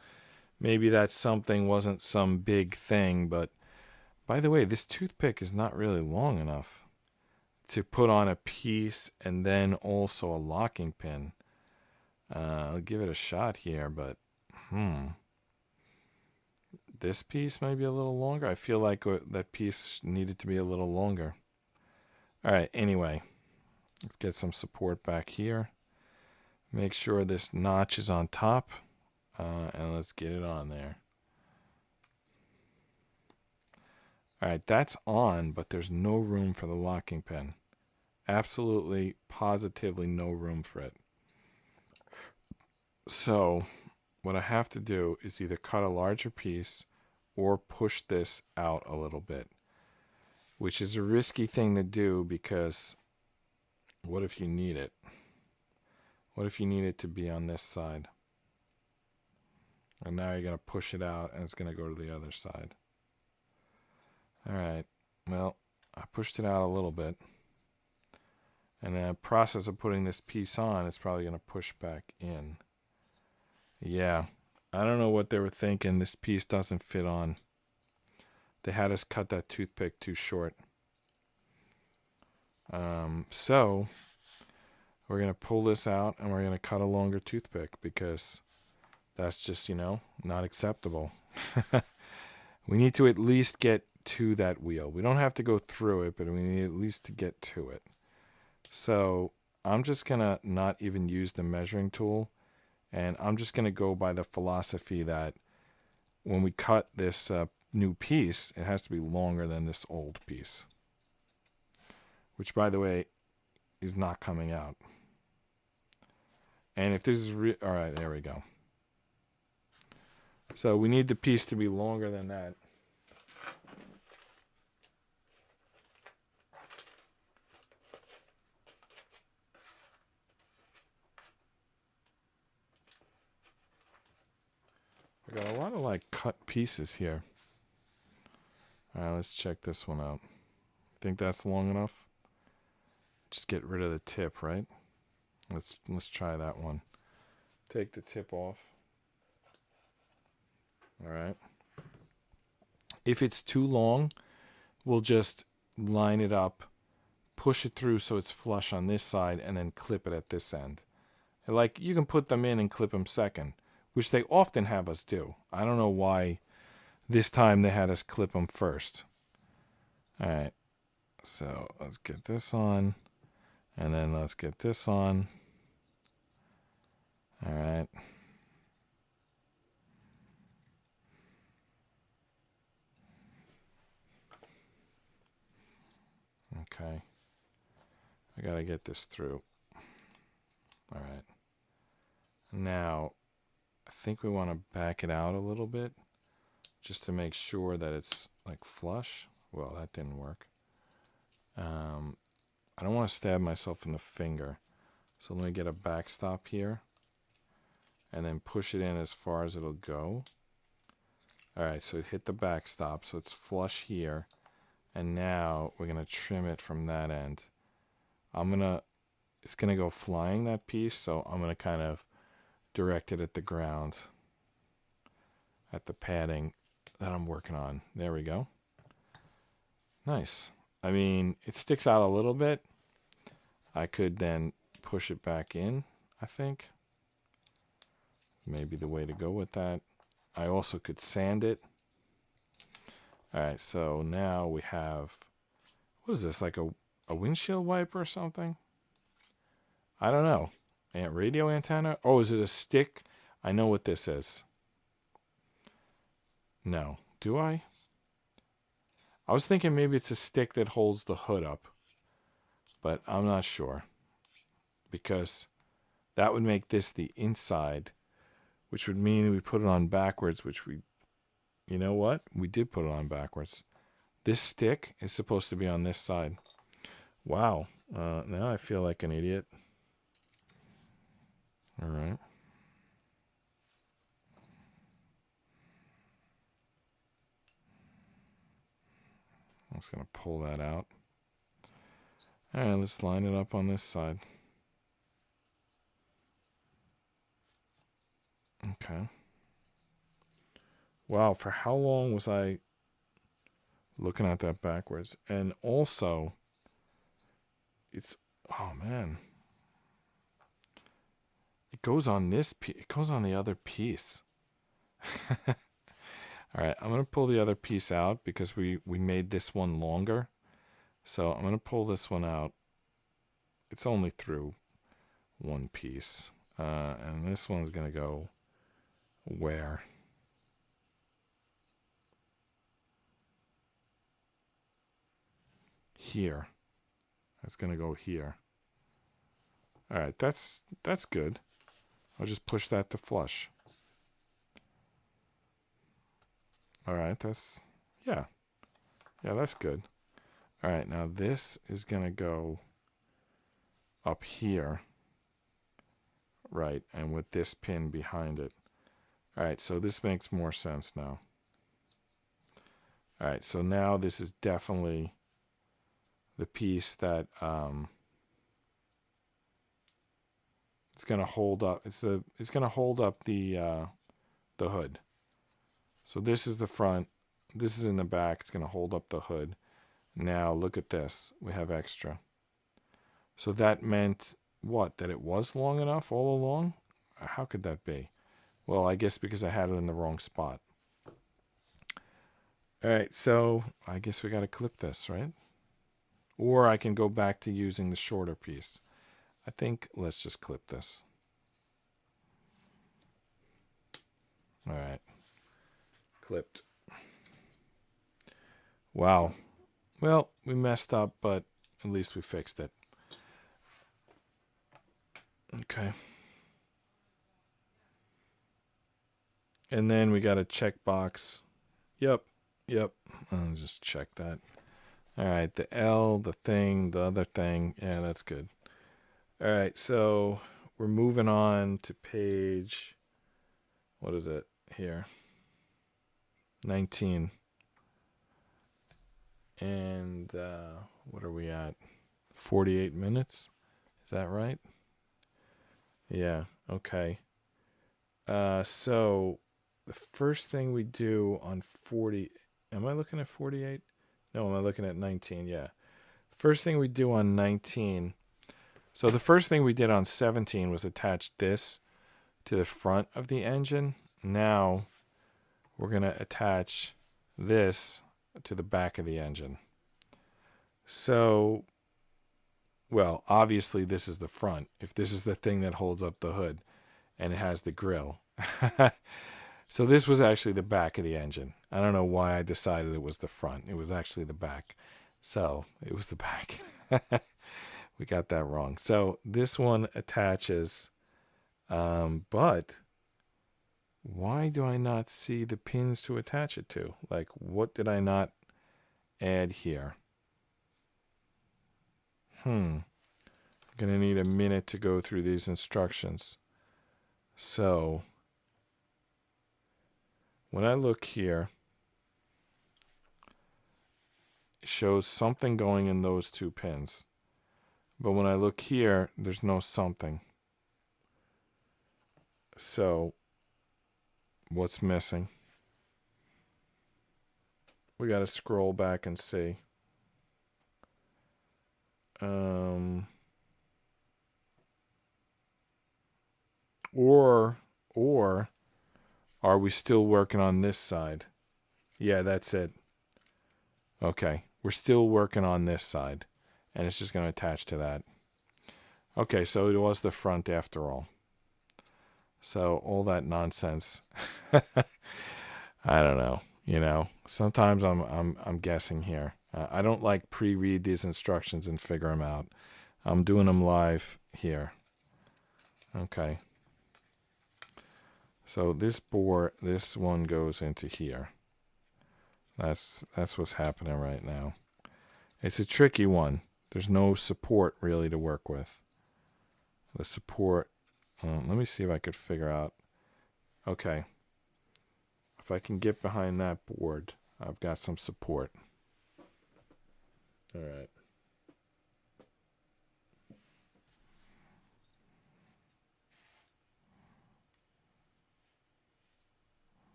Maybe that something wasn't some big thing, but by the way, this toothpick is not really long enough to put on a piece and then also a locking pin. I'll give it a shot here, but this piece may be a little longer. I feel like that piece needed to be a little longer. All right, anyway, let's get some support back here. Make sure this notch is on top, and let's get it on there. All right, that's on, but there's no room for the locking pin. Absolutely, positively no room for it. So what I have to do is either cut a larger piece or push this out a little bit, which is a risky thing to do because what if you need it? What if you need it to be on this side? And now you're going to push it out and it's going to go to the other side. All right, well, I pushed it out a little bit. And in the process of putting this piece on, it's probably going to push back in. Yeah, I don't know what they were thinking. This piece doesn't fit on. They had us cut that toothpick too short. So we're going to pull this out and we're going to cut a longer toothpick because that's just, not acceptable. We need to at least get to that wheel. We don't have to go through it, but we need at least to get to it. So I'm just going to not even use the measuring tool. And I'm just going to go by the philosophy that when we cut this new piece, it has to be longer than this old piece. Which, by the way, is not coming out. And if this is... all right, there we go. So we need the piece to be longer than that. I got a lot of cut pieces here. All right, let's check this one out. Think that's long enough? Just get rid of the tip, right? Let's try that one. Take the tip off. All right. If it's too long, we'll just line it up, push it through so it's flush on this side, and then clip it at this end. You can put them in and clip them second, which they often have us do. I don't know why this time they had us clip them first. All right, so let's get this on, and then let's get this on. All right. Okay. I got to get this through. All right. Now, I think we want to back it out a little bit just to make sure that it's flush. Well, that didn't work. I don't want to stab myself in the finger. So let me get a backstop here. and then push it in as far as it'll go. All right, so it hit the backstop, so it's flush here. And now we're going to trim it from that end. It's going to go flying, that piece, so I'm going to kind of direct it at the ground, at the padding that I'm working on. There we go. Nice. I mean, it sticks out a little bit. I could then push it back in, I think. Maybe the way to go with that. I also could sand it. All right, so now we have, what is this, like a windshield wiper or something? I don't know. Radio antenna? Oh, is it a stick? I know what this is. No. Do I? I was thinking maybe it's a stick that holds the hood up, but I'm not sure, because that would make this the inside, which would mean we put it on backwards, which you know what? We did put it on backwards. This stick is supposed to be on this side. Wow. Now I feel like an idiot. All right. I'm just going to pull that out. All right, let's line it up on this side. Okay. Wow, for how long was I looking at that backwards? And also, oh man. It goes on this piece. It goes on the other piece. All right, I'm going to pull the other piece out because we made this one longer. So I'm going to pull this one out. It's only through one piece. And this one's going to go where? Here. It's going to go here. All right, that's good. I'll just push that to flush. All right, yeah, that's good. All right, now this is going to go up here, right, and with this pin behind it. All right, so this makes more sense now. All right, so now this is definitely the piece that it's going to hold up. It's going to hold up the hood. So this is the front. This is in the back. It's going to hold up the hood. Now look at this. We have extra. So that meant what? That it was long enough all along? How could that be? Well, I guess because I had it in the wrong spot. All right, so I guess we got to clip this, right? Or I can go back to using the shorter piece. I think let's just clip this. All right. Clipped. Wow. Well, we messed up, but at least we fixed it. Okay. And then we got a checkbox. Yep. I'll just check that. All right, the L, the thing, the other thing. Yeah, that's good. All right, so we're moving on to page, what is it here? 19. And what are we at? 48 minutes? Is that right? Yeah, okay. So the first thing we do on 40, am I looking at 48? No, am I looking at 19? Yeah. First thing we do on 19, so the first thing we did on 17 was attach this to the front of the engine. Now we're going to attach this to the back of the engine. So, well, obviously this is the front. If this is the thing that holds up the hood and it has the grill. So this was actually the back of the engine. I don't know why I decided it was the front. It was actually the back. So it was the back. We got that wrong. So this one attaches, but why do I not see the pins to attach it to? Like, what did I not add here? I'm going to need a minute to go through these instructions. So when I look here, it shows something going in those 2 pins. But when I look here, there's no something. So what's missing? We got to scroll back and see. Or are we still working on this side? Yeah, that's it. Okay, we're still working on this side, and it's just going to attach to that. Okay, so it was the front after all. So all that nonsense. I don't know. You know, sometimes I'm guessing here. I don't like pre-read these instructions and figure them out. I'm doing them live here. Okay. So this one goes into here. That's what's happening right now. It's a tricky one. There's no support really to work with. The support, let me see if I could figure out. Okay. If I can get behind that board, I've got some support. All right.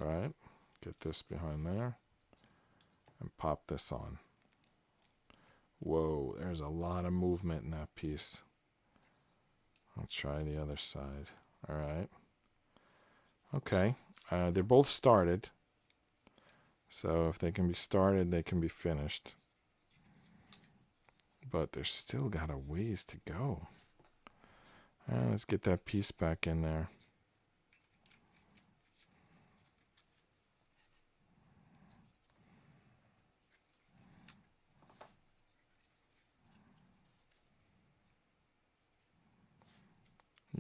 All right. Get this behind there and pop this on. Whoa, there's a lot of movement in that piece. I'll try the other side. All right. Okay. They're both started. So if they can be started, they can be finished. But there's still got a ways to go. Let's get that piece back in there.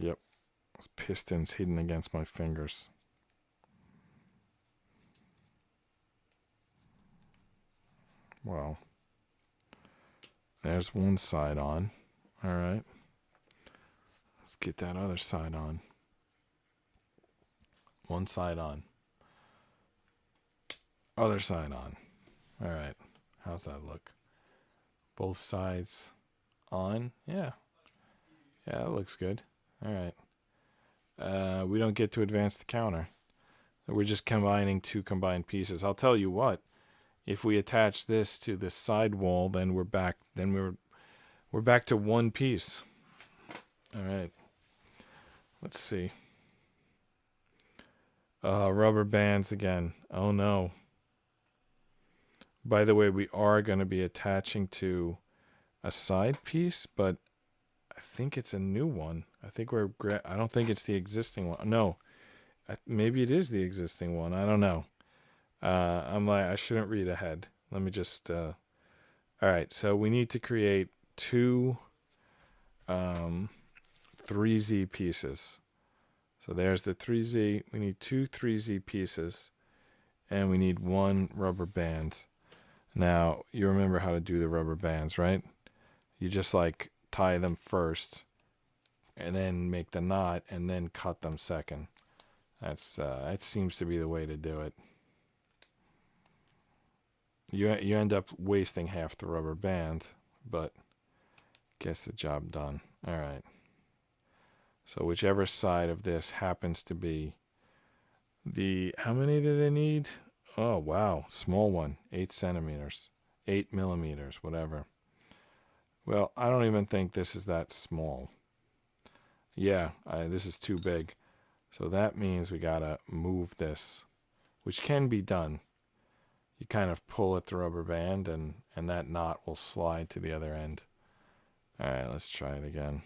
Yep. Those pistons hidden against my fingers. Well, there's one side on. All right. Let's get that other side on. One side on. Other side on. All right. How's that look? Both sides on. Yeah. Yeah, that looks good. All right. We don't get to advance the counter. We're just combining 2 combined pieces. I'll tell you what. If we attach this to the side wall, then we're back. Then we're back to 1 piece. All right. Let's see. Rubber bands again. Oh no. By the way, we are going to be attaching to a side piece, but I think it's a new one. I don't think it's the existing one. No, maybe it is the existing one. I don't know. I shouldn't read ahead. Let me just. All right, so we need to create 2 3Z pieces. So there's the 3Z. We need 2 3Z pieces, and we need 1 rubber band. Now, you remember how to do the rubber bands, right? You just like tie them first and then make the knot and then cut them second. That seems to be the way to do it. You end up wasting half the rubber band, but gets the job done. All right. So whichever side of this happens to be how many do they need? Oh, wow. Small one. 8 centimeters. 8 millimeters, whatever. Well, I don't even think this is that small. Yeah, this is too big. So that means we got to move this, which can be done. You kind of pull at the rubber band, and that knot will slide to the other end. All right, let's try it again.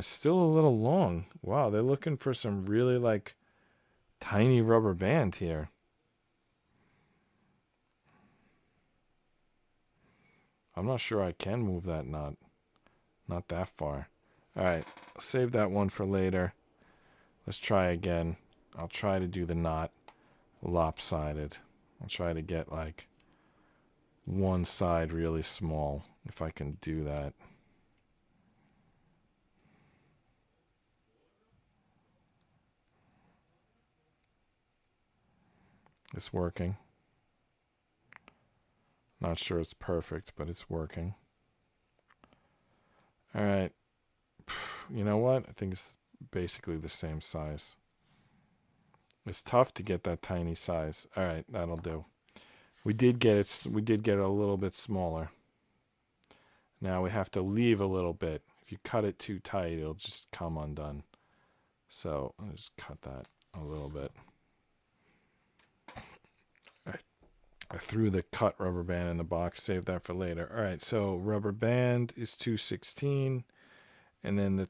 Still a little long. Wow, they're looking for some really like tiny rubber band here. I'm not sure I can move that knot. Not that far. All right, save that one for later. Let's try again. I'll try to do the knot lopsided. I'll try to get like one side really small if I can do that. It's working. Not sure it's perfect, but it's working. All right. You know what? I think it's basically the same size. It's tough to get that tiny size. All right, that'll do. We did get it. We did get it a little bit smaller. Now we have to leave a little bit. If you cut it too tight, it'll just come undone. So I'll just cut that a little bit. I threw the cut rubber band in the box. Save that for later. All right, so rubber band is 216. And then the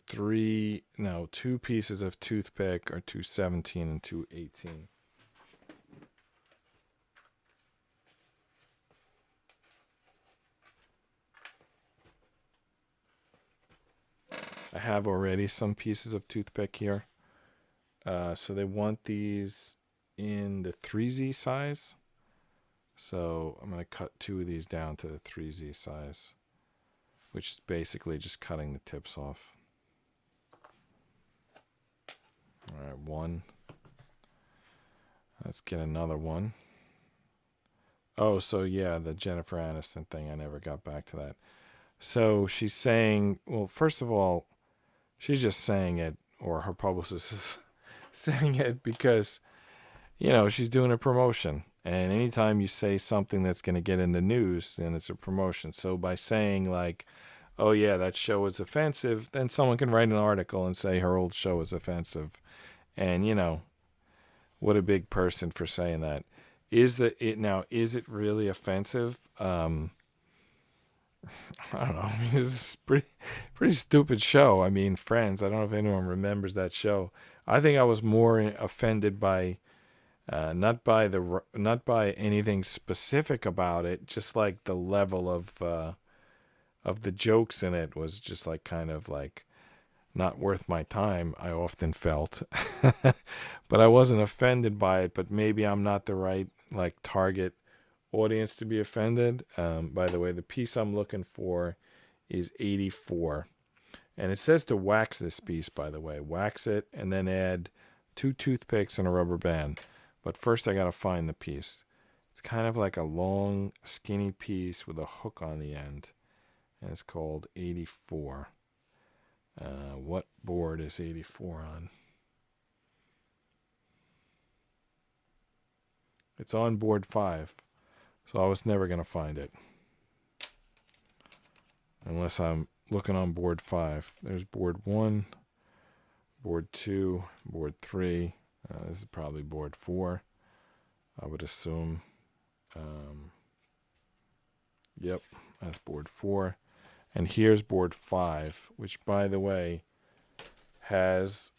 two pieces of toothpick are 217 and 218. I have already some pieces of toothpick here. So they want these in the 3Z size. So I'm going to cut 2 of these down to the 3Z size, which is basically just cutting the tips off. All right, 1. Let's get another one. Oh, so yeah, the Jennifer Aniston thing, I never got back to that. So she's saying, well, first of all, she's just saying it, or her publicist is saying it because, she's doing a promotion. And anytime you say something that's going to get in the news, then it's a promotion. So by saying like, oh yeah, that show is offensive, then someone can write an article and say her old show is offensive. And, what a big person for saying that. Is it really offensive? I don't know. I mean, it's a pretty stupid show. I mean, Friends. I don't know if anyone remembers that show. I think I was more offended by, not by anything specific about it, just like the level of the jokes in it was just like kind of like not worth my time. I often felt, but I wasn't offended by it. But maybe I'm not the right like target audience to be offended. By the way, the piece I'm looking for is 84. And it says to wax this piece, by the way. Wax it and then add 2 toothpicks and a rubber band. But first I got to find the piece. It's kind of like a long, skinny piece with a hook on the end. And it's called 84. What board is 84 on? It's on board 5. So I was never going to find it. Unless I'm looking on board 5. There's board 1, board 2, board 3. This is probably board 4, I would assume. Yep, that's board 4. And here's board 5, which, by the way, has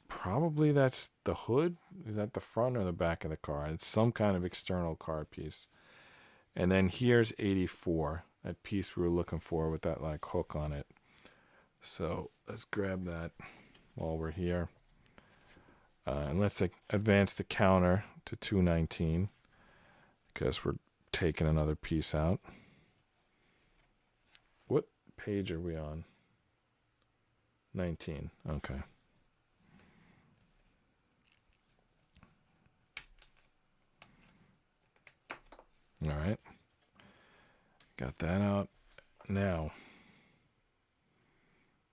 probably that's the hood. Is that the front or the back of the car? It's some kind of external car piece. And then here's 84, that piece we were looking for with that like hook on it. So let's grab that while we're here. And let's advance the counter to 219 because we're taking another piece out. What page are we on? 19. Okay. All right. Got that out. Now,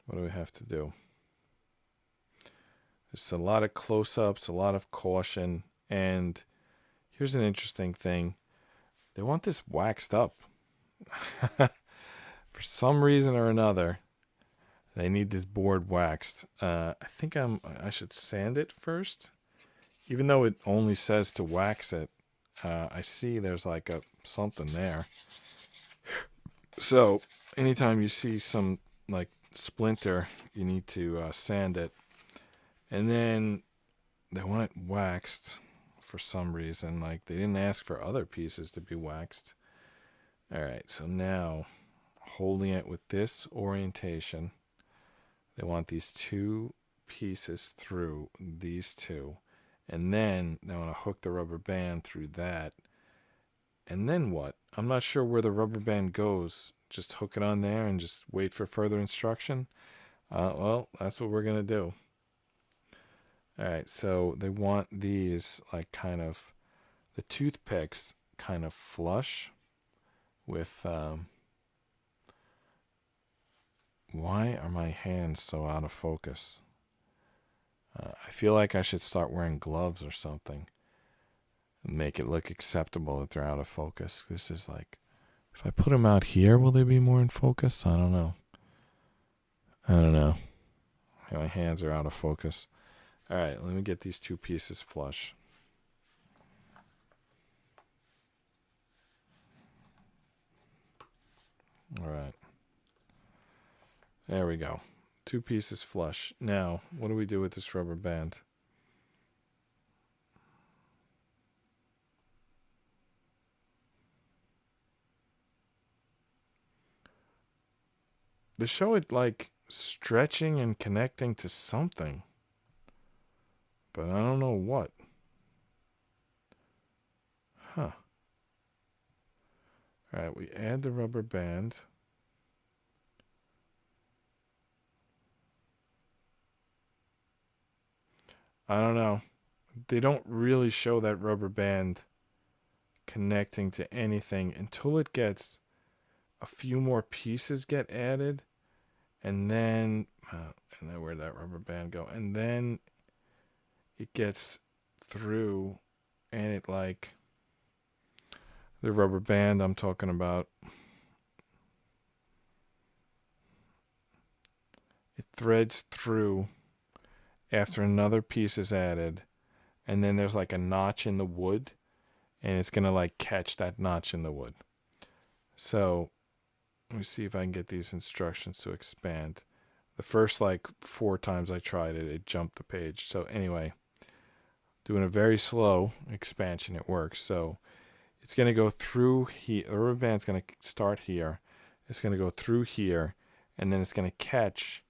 what do we have to do? There's a lot of close-ups, a lot of caution, and here's an interesting thing. They want this waxed up. For some reason or another, they need this board waxed. I think I should sand it first. Even though it only says to wax it, I see there's like something there. So anytime you see some like splinter, you need to sand it. And then they want it waxed for some reason. Like they didn't ask for other pieces to be waxed. All right, so now holding it with this orientation, they want these 2 pieces through these 2. And then they want to hook the rubber band through that. And then what? I'm not sure where the rubber band goes. Just hook it on there and just wait for further instruction. Well, that's what we're going to do. All right, so they want these like kind of, the toothpicks kind of flush with, why are my hands so out of focus? I feel like I should start wearing gloves or something and make it look acceptable that they're out of focus. This is like, if I put them out here, will they be more in focus? I don't know. My hands are out of focus. All right, let me get these two pieces flush. All right. There we go. Two pieces flush. Now, what do we do with this rubber band? They show it like stretching and connecting to something, but I don't know what. Huh. All right, we add the rubber band. I don't know. They don't really show that rubber band connecting to anything until it gets a few more pieces get added, and then where'd that rubber band go? And then it gets through, and it like the rubber band I'm talking about. It threads through after another piece is added, and then there's like a notch in the wood, and it's gonna like catch that notch in the wood. So let me see if I can get these instructions to expand. The first like 4 times I tried it, it jumped the page. So anyway, doing a very slow expansion, it works. So it's going to go through here. The rubber band's going to start here. It's going to go through here, and then it's going to catch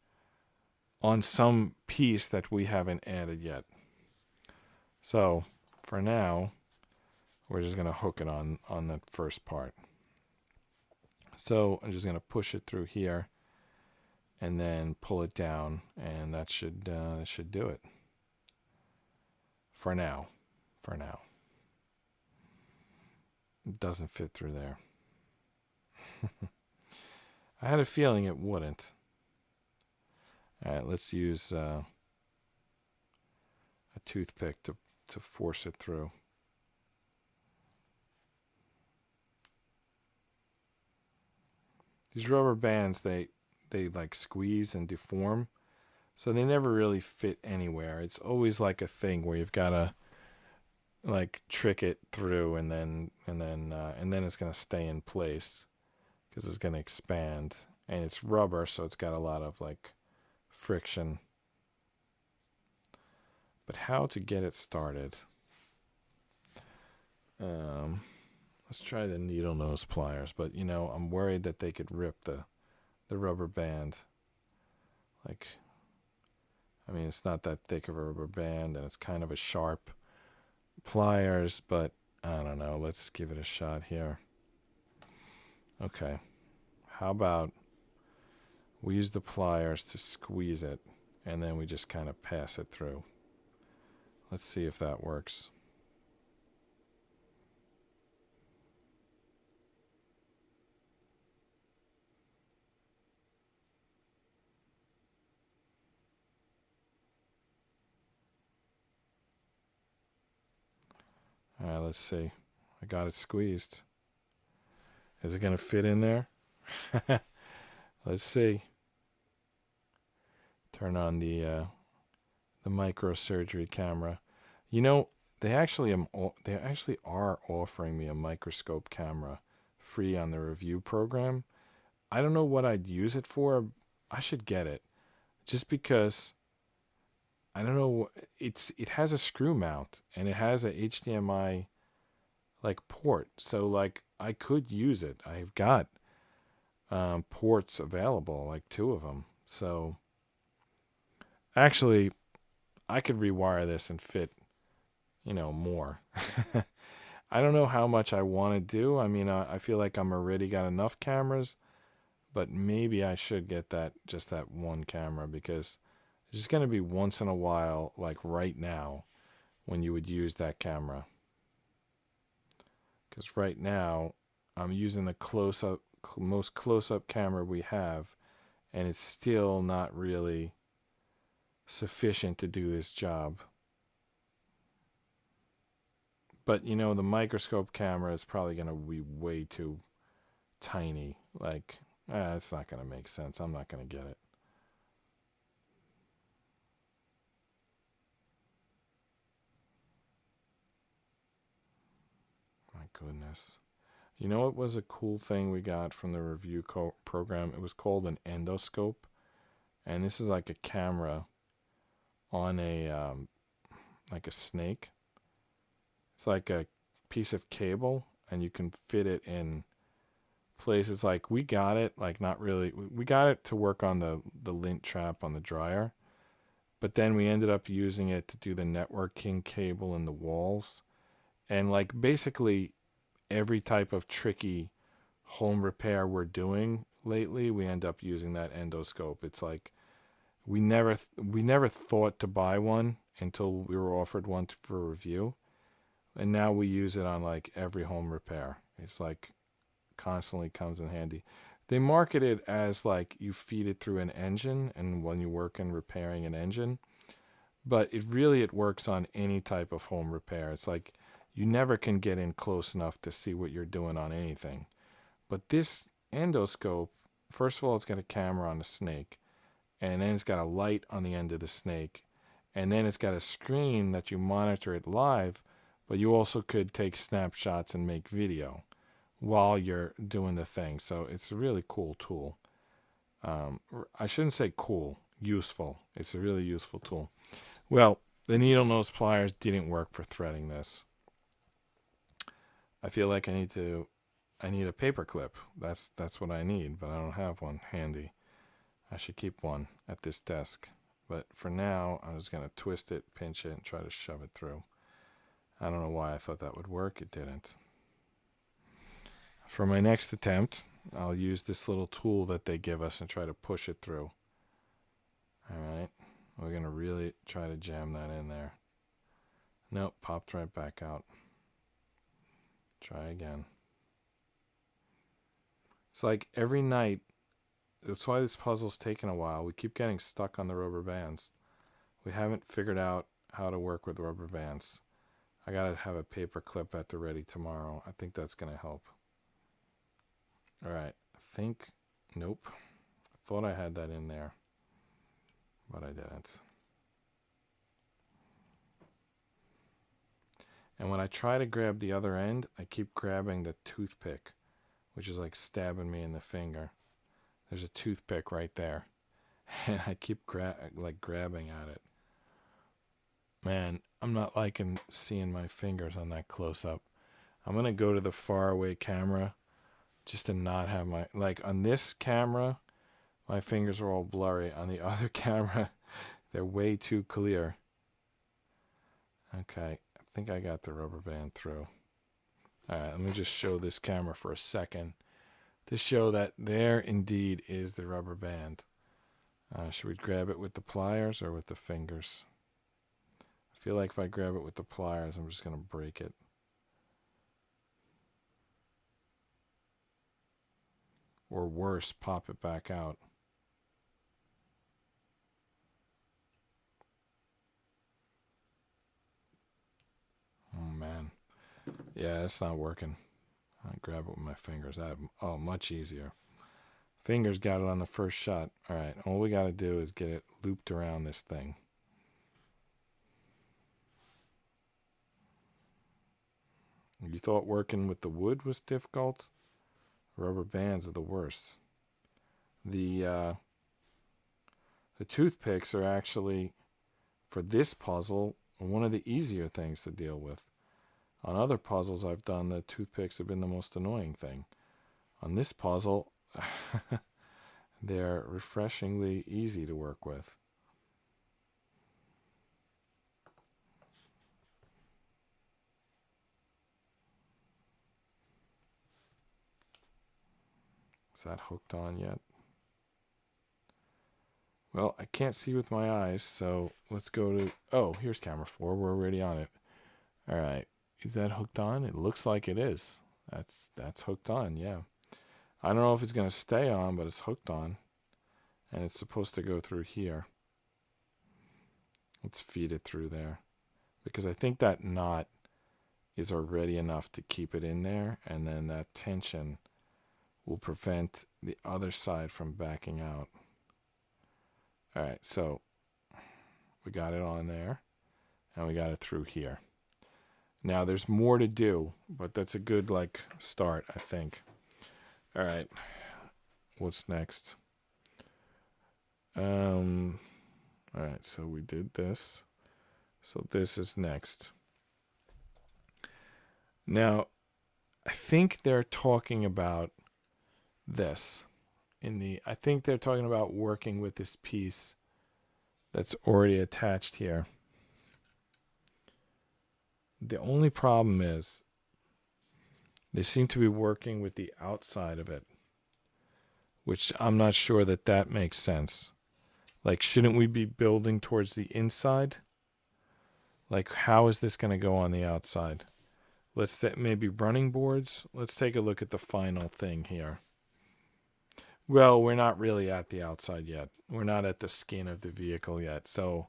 on some piece that we haven't added yet. So for now, we're just going to hook it on that first part. So I'm just going to push it through here and then pull it down, and that should do it. For now. It doesn't fit through there. I had a feeling it wouldn't. All right, let's use a toothpick to force it through. These rubber bands, they like squeeze and deform, so they never really fit anywhere. It's always like a thing where you've got to like trick it through, and then it's gonna stay in place because it's gonna expand, and it's rubber, so it's got a lot of like friction. But how to get it started? Let's try the needle nose pliers, but I'm worried that they could rip the rubber band. Like, I mean, it's not that thick of a rubber band, and it's kind of a sharp pliers, but I don't know. Let's give it a shot here. Okay. How about we use the pliers to squeeze it, and then we just kind of pass it through. Let's see if that works. All right, let's see. I got it squeezed. Is it going to fit in there? Let's see. Turn on the microsurgery camera. They actually are offering me a microscope camera free on the review program. I don't know what I'd use it for. I should get it, just because I don't know. It has a screw mount, and it has a HDMI like port, so like I could use it. I've got ports available, like 2 of them. So actually, I could rewire this and fit, more. I don't know how much I want to do. I mean, I feel like I'm already got enough cameras, but maybe I should get just that one camera, because it's just going to be once in a while, like right now, when you would use that camera. Because right now I'm using the most close-up camera we have, and it's still not really sufficient to do this job. But you know, the microscope camera is probably going to be way too tiny. Like, it's not going to make sense. I'm not going to get it. My goodness. You know what was a cool thing we got from the review program? It was called an endoscope. And this is like a camera on a like a snake. It's like a piece of cable, and you can fit it in places. Like, we got it, like, not really. We got it to work on the lint trap on the dryer, but then we ended up using it to do the networking cable in the walls. And like, basically every type of tricky home repair we're doing lately, we end up using that endoscope. It's like, we never thought to buy one until we were offered one for review, and now we use it on like every home repair. It's like constantly comes in handy. They market it as like you feed it through an engine, and when you work in repairing an engine, but it works on any type of home repair. It's like you never can get in close enough to see what you're doing on anything. But this endoscope, first of all, it's got a camera on the snake, and then it's got a light on the end of the snake, and then it's got a screen that you monitor it live, but you also could take snapshots and make video while you're doing the thing. So it's a really cool tool. I shouldn't say cool, useful. It's a really useful tool. Well, the needle nose pliers didn't work for threading this. I feel like I need a paper clip. That's what I need, but I don't have one handy. I should keep one at this desk. But for now, I'm just going to twist it, pinch it, and try to shove it through. I don't know why I thought that would work. It didn't. For my next attempt, I'll use this little tool that they give us and try to push it through. Alright. We're going to really try to jam that in there. Nope, popped right back out. Try again. It's like every night, that's why this puzzle's taken a while. We keep getting stuck on the rubber bands. We haven't figured out how to work with rubber bands. I gotta have a paper clip at the ready tomorrow. I think that's gonna help. Alright, nope. I thought I had that in there, but I didn't. And when I try to grab the other end, I keep grabbing the toothpick, which is like stabbing me in the finger. There's a toothpick right there, and I keep grabbing at it. Man, I'm not liking seeing my fingers on that close-up. I'm going to go to the far-away camera just to not have my... Like, on this camera, my fingers are all blurry. On the other camera, they're way too clear. Okay, I think I got the rubber band through. Alright, let me just show this camera for a second to show that there indeed is the rubber band. Should we grab it with the pliers or with the fingers? I feel like if I grab it with the pliers, I'm just going to break it. Or worse, pop it back out. Oh man. Yeah, it's not working. I grab it with my fingers. Much easier. Fingers got it on the first shot. Alright, all we got to do is get it looped around this thing. You thought working with the wood was difficult? Rubber bands are the worst. The toothpicks are actually, for this puzzle, one of the easier things to deal with. On other puzzles I've done, the toothpicks have been the most annoying thing. On this puzzle, they're refreshingly easy to work with. Is that hooked on yet? Well, I can't see with my eyes, so let's go to... Oh, here's camera 4. We're already on it. Alright. Is that hooked on? It looks like it is. That's hooked on, yeah. I don't know if it's going to stay on, but it's hooked on. And it's supposed to go through here. Let's feed it through there. Because I think that knot is already enough to keep it in there. And then that tension will prevent the other side from backing out. All right, so we got it on there. And we got it through here. Now there's more to do, but that's a good start, I think. All right, what's next? All right, so we did this. So this is next. Now, I think they're talking about this. I think they're talking about working with this piece that's already attached here. The only problem is they seem to be working with the outside of it, which I'm not sure that makes sense. Shouldn't we be building towards the inside? How is this going to go on the outside? Let's maybe running boards. Let's take a look at the final thing here. Well, we're not really at the outside yet. We're not at the skin of the vehicle yet. So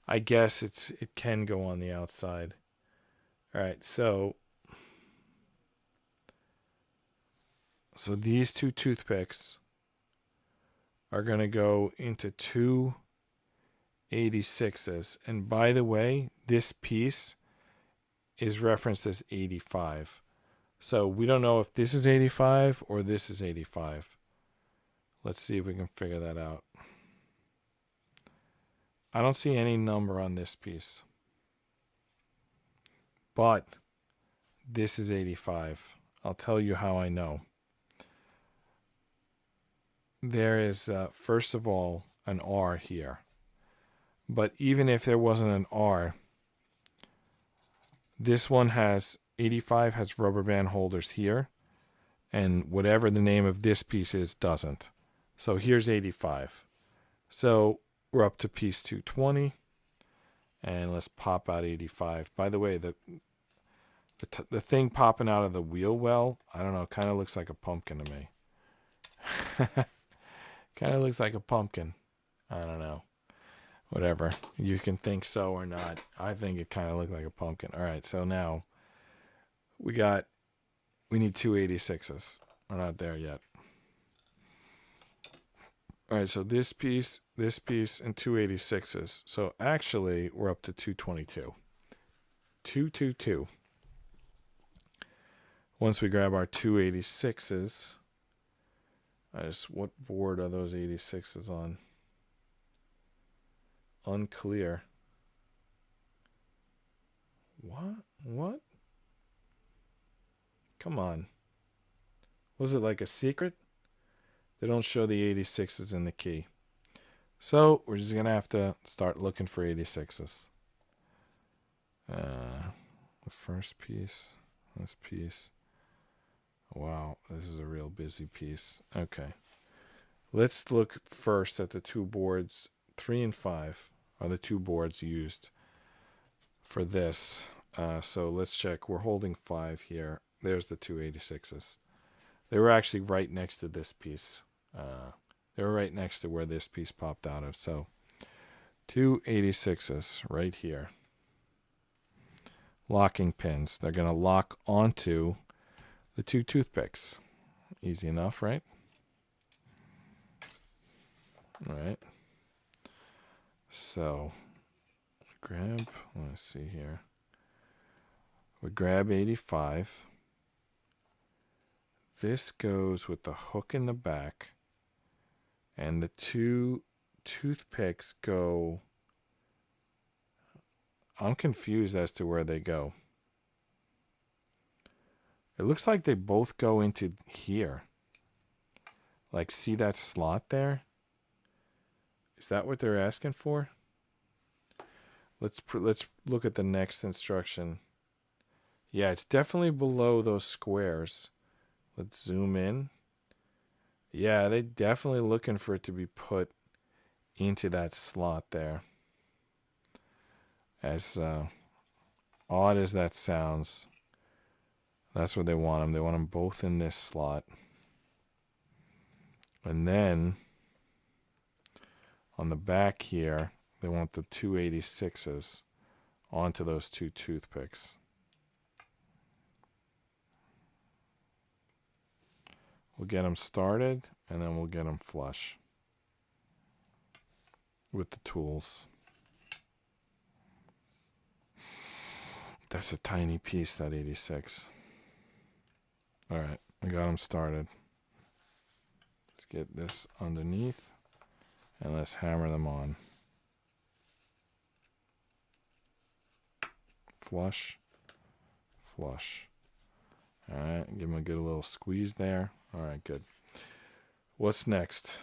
I guess it can go on the outside. All right, so these two toothpicks are going to go into two 86s. And by the way, this piece is referenced as 85. So we don't know if this is 85 or this is 85. Let's see if we can figure that out. I don't see any number on this piece. But this is 85. I'll tell you how I know. There is, first of all, an R here. But even if there wasn't an R, this one has 85 has rubber band holders here, and whatever the name of this piece is doesn't. So here's 85. So we're up to piece 220, and let's pop out 85. By the way, the thing popping out of the wheel well, I don't know, kind of looks like a pumpkin to me. Kind of looks like a pumpkin. I don't know. Whatever. You can think so or not. I think it kind of looked like a pumpkin. All right, so now we need two 86s. We're not there yet. All right, so this piece, and two 86s. So actually, we're up to 222. 222. Once we grab our two 86s, what board are those 86s on? Unclear. What? Come on. Was it like a secret? They don't show the 86s in the key. So we're just going to have to start looking for 86s. The first piece, this piece. Wow, this is a real busy piece. Okay. Let's look first at the two boards. 3 and 5 are the two boards used for this. So let's check. We're holding 5 here. There's the two 86s. They were actually right next to this piece. They were right next to where this piece popped out of. So two 86s right here. Locking pins. They're going to lock onto the two toothpicks. Easy enough, right? All right. So let's see here. We grab 85. This goes with the hook in the back. And the two toothpicks go. I'm confused as to where they go. It looks like they both go into here. See that slot there? Is that what they're asking for? Let's look at the next instruction. Yeah, it's definitely below those squares. Let's zoom in. Yeah, they're definitely looking for it to be put into that slot there. As odd as that sounds, That's where they want them. They want them both in this slot. And then on the back here, they want the 286s onto those two toothpicks. We'll get them started, and then we'll get them flush with the tools. That's a tiny piece, that 86. All right, I got them started. Let's get this underneath, and let's hammer them on. Flush, flush. All right, give them a good little squeeze there. All right, good. What's next?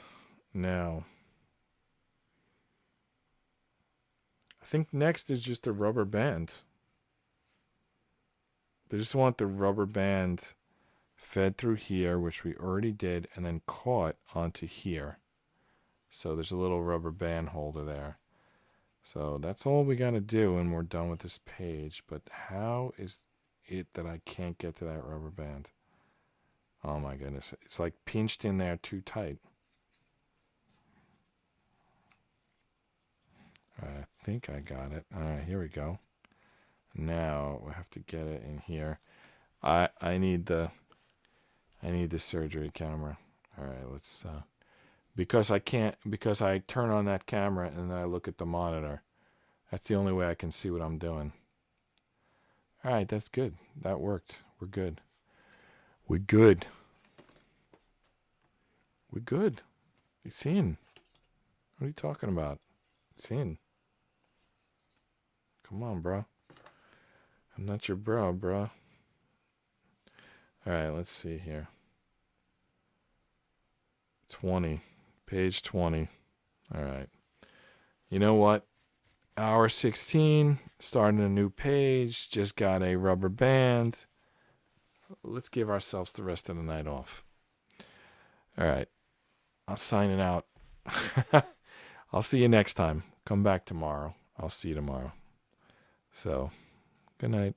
Now, I think next is just a rubber band. They just want the rubber band fed through here, which we already did, and then caught onto here. So there's a little rubber band holder there. So that's all we got to do, and we're done with this page. But how is it that I can't get to that rubber band? Oh my goodness. It's like pinched in there too tight. I think I got it. All right, here we go. Now we have to get it in here. I need the surgery camera. All right, let's because I turn on that camera and then I look at the monitor. That's the only way I can see what I'm doing. All right, that's good. That worked. We're good. We're good. We're good. You seeing? What are you talking about? Seeing? Come on, bro. I'm not your bro, bro. All right, let's see here. 20. Page 20. All right. You know what? Hour 16. Starting a new page. Just got a rubber band. Let's give ourselves the rest of the night off. All right. I'll sign it out. I'll see you next time. Come back tomorrow. I'll see you tomorrow. So, good night.